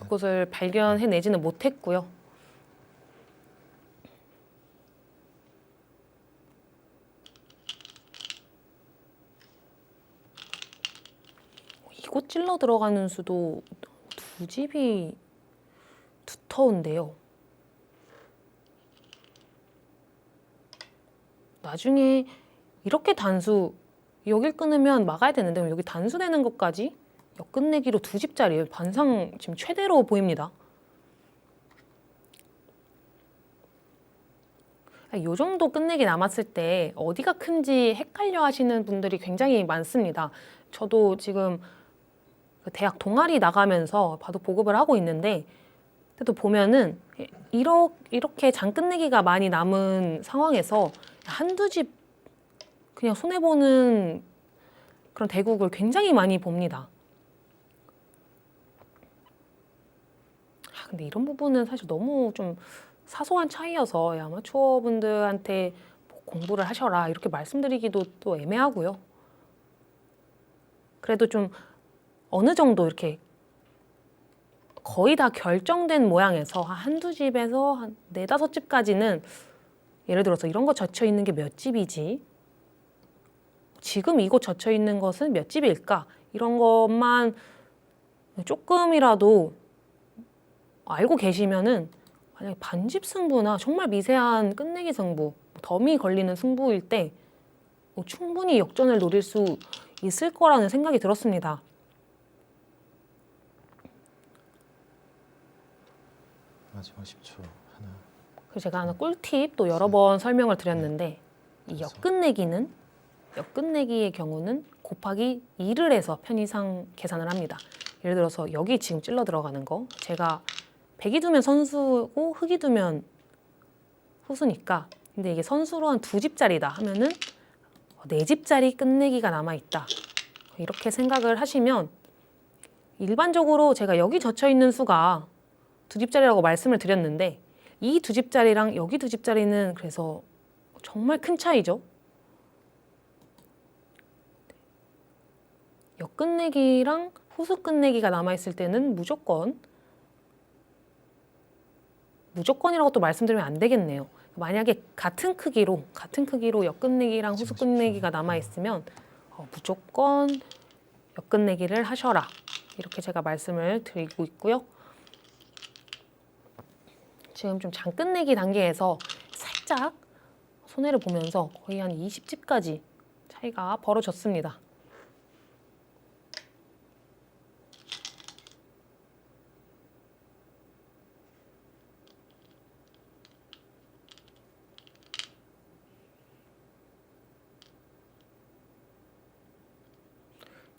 그것을 발견해내지는 못했고요. 이곳 찔러 들어가는 수도 두 집이 두터운데요. 나중에 이렇게 단수 여길 끊으면 막아야 되는데 여기 단수되는 것까지 역끝내기로 두 집짜리예요. 반상 지금 최대로 보입니다. 이 정도 끝내기 남았을 때 어디가 큰지 헷갈려 하시는 분들이 굉장히 많습니다. 저도 지금 대학 동아리 나가면서 바둑 보급을 하고 있는데 또 보면은 이렇게 장끝내기가 많이 남은 상황에서 한두 집 그냥 손해보는 그런 대국을 굉장히 많이 봅니다. 근데 이런 부분은 사실 너무 좀 사소한 차이여서 아마추어 분들한테 공부를 하셔라 이렇게 말씀드리기도 또 애매하고요. 그래도 좀 어느 정도 이렇게 거의 다 결정된 모양에서 한두 집에서 한 4-5집까지는 예를 들어서 이런 거 젖혀 있는 게 몇 집이지? 지금 이곳 젖혀 있는 것은 몇 집일까? 이런 것만 조금이라도 알고 계시면은 만약에 반집 승부나 정말 미세한 끝내기 승부, 덤이 걸리는 승부일 때 충분히 역전을 노릴 수 있을 거라는 생각이 들었습니다. 마지막 10초. 하나. 그리고 제가 하나 꿀팁 또 여러 번 설명을 드렸는데 이 역끝내기는 끝내기의 경우는 곱하기 2를 해서 편의상 계산을 합니다. 예를 들어서 여기 지금 찔러 들어가는 거 제가 백이 두면 선수고 흑이 두면 후수니까 근데 이게 선수로 한 2집짜리다 하면은 4집짜리 끝내기가 남아있다. 이렇게 생각을 하시면 일반적으로 제가 여기 젖혀 있는 수가 2집짜리라고 말씀을 드렸는데 이 2집짜리랑 여기 2집짜리는 그래서 정말 큰 차이죠. 역끝내기랑 후수 끝내기가 남아있을 때는 무조건이라고 또 말씀드리면 안 되겠네요. 만약에 같은 크기로 역끝내기랑 후수 끝내기가 남아있으면 무조건 역끝내기를 하셔라. 이렇게 제가 말씀을 드리고 있고요. 지금 좀 장끝내기 단계에서 살짝 손해를 보면서 거의 한 20집까지 차이가 벌어졌습니다.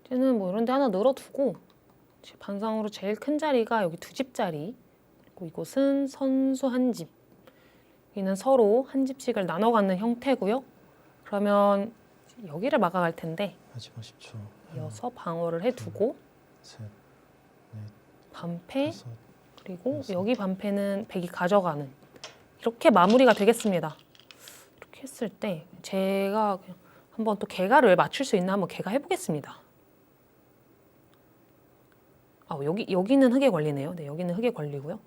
이제는 뭐 이런 데 하나 늘어두고 반상으로 제일 큰 자리가 여기 2집짜리 그리고 이곳은 선수 한 집 여기는 서로 한 집씩을 나눠 갖는 형태고요. 그러면 여기를 막아갈 텐데 마지막 10초. 이어서 방어를 해두고 셋, 반패 다섯, 그리고 여섯. 여기 반패는 백이 가져가는 이렇게 마무리가 되겠습니다. 이렇게 했을 때 제가 그냥 한번 또 개가를 맞출 수 있나 한번 개가 해보겠습니다. 여기는 흙에 걸리네요. 네, 여기는 흙에 걸리고요.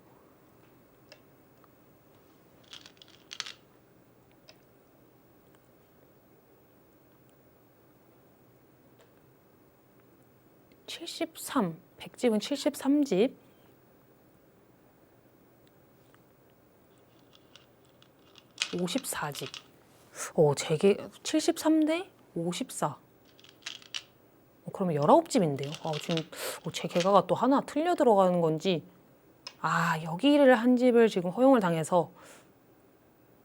(73) 100집은 73집. (54집) 제게 73대 54. 그러면 19집인데요. 지금 제 개가가 또 하나 틀려 들어가는 건지 여기를 한 집을 지금 허용을 당해서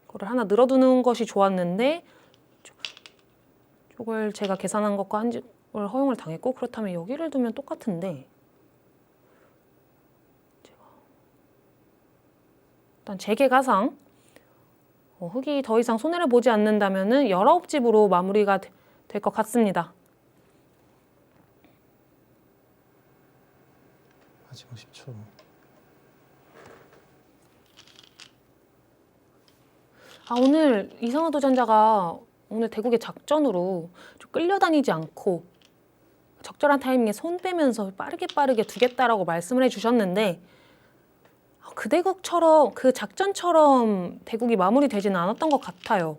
그거를 하나 늘어두는 것이 좋았는데 이걸 제가 계산한 것과 한 집을 허용을 당했고 그렇다면 여기를 두면 똑같은데 일단 제 개가상 흙이 더 이상 손해를 보지 않는다면은 19집으로 마무리가 될 것 같습니다. 마지막 10초. 오늘 이상화 도전자가 오늘 대국의 작전으로 좀 끌려다니지 않고 적절한 타이밍에 손 빼면서 빠르게 두겠다라고 말씀을 해주셨는데 그 대국처럼 그 작전처럼 대국이 마무리되지는 않았던 것 같아요.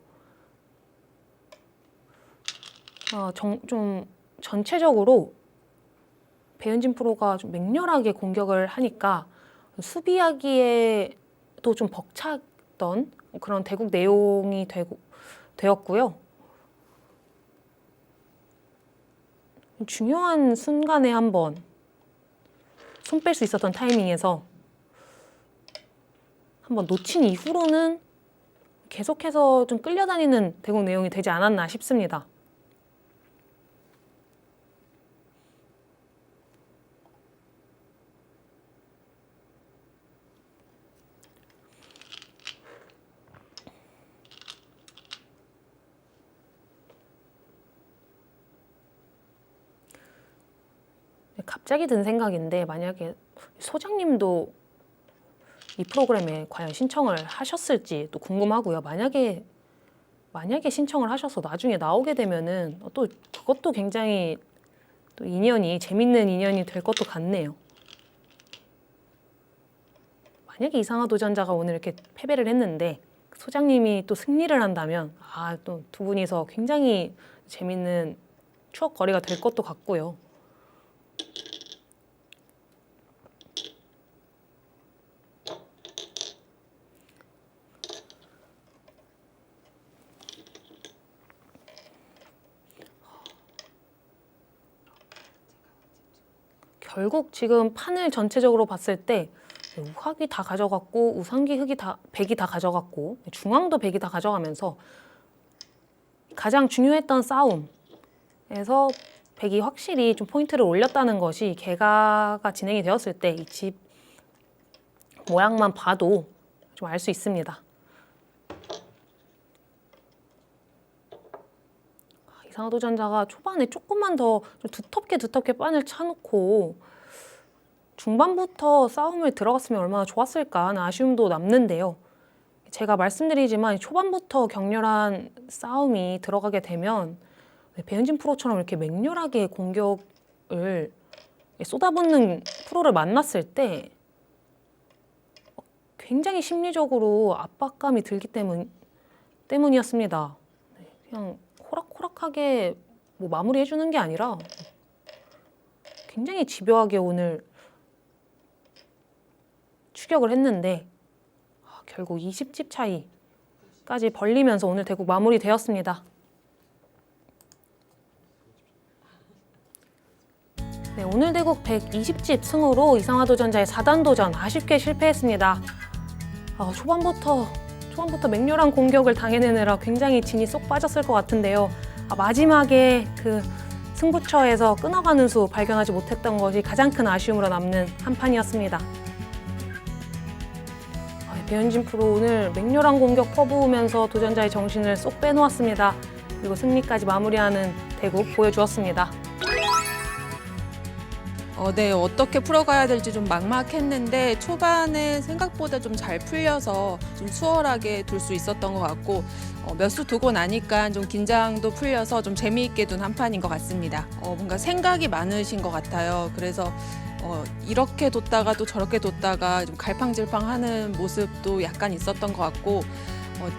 좀 전체적으로 배은진 프로가 좀 맹렬하게 공격을 하니까 수비하기에도 좀 벅찼던 그런 대국 내용이 되었고요. 중요한 순간에 한번 손 뺄 수 있었던 타이밍에서 한번 놓친 이후로는 계속해서 좀 끌려다니는 대국 내용이 되지 않았나 싶습니다. 갑자기 든 생각인데 만약에 소장님도 이 프로그램에 과연 신청을 하셨을지 또 궁금하고요. 만약에 신청을 하셔서 나중에 나오게 되면은 또 그것도 굉장히 또 재밌는 인연이 될 것도 같네요. 만약에 이상화 도전자가 오늘 이렇게 패배를 했는데 소장님이 또 승리를 한다면 또 두 분이서 굉장히 재밌는 추억거리가 될 것도 같고요. 결국 지금 판을 전체적으로 봤을 때 우학이 다 가져갔고 우상기 백이 다 가져갔고 중앙도 백이 다 가져가면서 가장 중요했던 싸움 그래서 100이 확실히 좀 포인트를 올렸다는 것이 개가가 진행이 되었을 때 이 집 모양만 봐도 좀 알 수 있습니다. 이상화 도전자가 초반에 조금만 더 좀 두텁게 빤을 차놓고 중반부터 싸움을 들어갔으면 얼마나 좋았을까 하는 아쉬움도 남는데요. 제가 말씀드리지만 초반부터 격렬한 싸움이 들어가게 되면 배현진 프로처럼 이렇게 맹렬하게 공격을 쏟아붓는 프로를 만났을 때 굉장히 심리적으로 압박감이 들기 때문이었습니다. 그냥 호락호락하게 뭐 마무리해주는 게 아니라 굉장히 집요하게 오늘 추격을 했는데 결국 20집 차이까지 벌리면서 오늘 대국 마무리되었습니다. 네, 오늘 대국 120집 승으로 이상화 도전자의 4단 도전 아쉽게 실패했습니다. 초반부터 맹렬한 공격을 당해내느라 굉장히 진이 쏙 빠졌을 것 같은데요. 마지막에 그 승부처에서 끊어가는 수 발견하지 못했던 것이 가장 큰 아쉬움으로 남는 한 판이었습니다. 배현진 프로 오늘 맹렬한 공격 퍼부으면서 도전자의 정신을 쏙 빼놓았습니다. 그리고 승리까지 마무리하는 대국 보여주었습니다. 네, 어떻게 풀어가야 될지 좀 막막했는데 초반에 생각보다 좀 잘 풀려서 좀 수월하게 둘 수 있었던 것 같고 몇 수 두고 나니까 좀 긴장도 풀려서 좀 재미있게 둔 한 판인 것 같습니다. 뭔가 생각이 많으신 것 같아요. 그래서 이렇게 뒀다가 또 저렇게 뒀다가 좀 갈팡질팡하는 모습도 약간 있었던 것 같고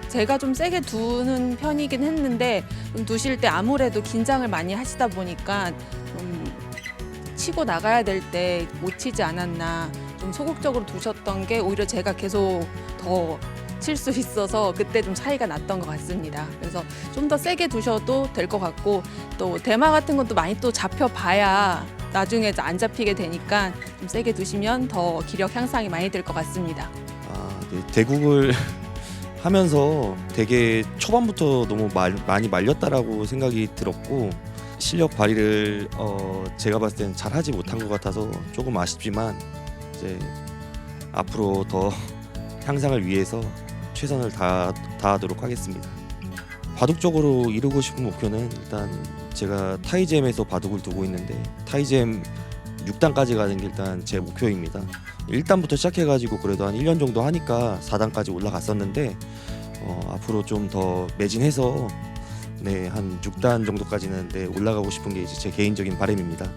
제가 좀 세게 두는 편이긴 했는데 좀 두실 때 아무래도 긴장을 많이 하시다 보니까 좀 치고 나가야 될 때 못 치지 않았나 좀 소극적으로 두셨던 게 오히려 제가 계속 더 칠 수 있어서 그때 좀 차이가 났던 것 같습니다. 그래서 좀 더 세게 두셔도 될 것 같고 또 대마 같은 것도 많이 또 잡혀봐야 나중에 안 잡히게 되니까 좀 세게 두시면 더 기력 향상이 많이 될 것 같습니다. 네, 대국을 하면서 되게 초반부터 너무 많이 말렸다라고 생각이 들었고 실력 발휘를 제가 봤을 때는 잘하지 못한 것 같아서 조금 아쉽지만 이제 앞으로 더 향상을 위해서 최선을 다하도록 하겠습니다. 바둑적으로 이루고 싶은 목표는 일단 제가 타이잼에서 바둑을 두고 있는데 타이잼 6단까지 가는 게 일단 제 목표입니다. 1단부터 시작해가지고 그래도 한 1년 정도 하니까 4단까지 올라갔었는데 앞으로 좀 더 매진해서 한 6단 정도까지는 올라가고 싶은 게 이제 제 개인적인 바람입니다.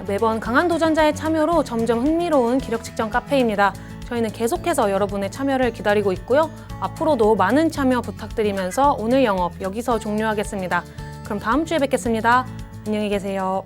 매번 강한 도전자의 참여로 점점 흥미로운 기력 측정 카페입니다. 저희는 계속해서 여러분의 참여를 기다리고 있고요. 앞으로도 많은 참여 부탁드리면서 오늘 영업 여기서 종료하겠습니다. 그럼 다음 주에 뵙겠습니다. 안녕히 계세요.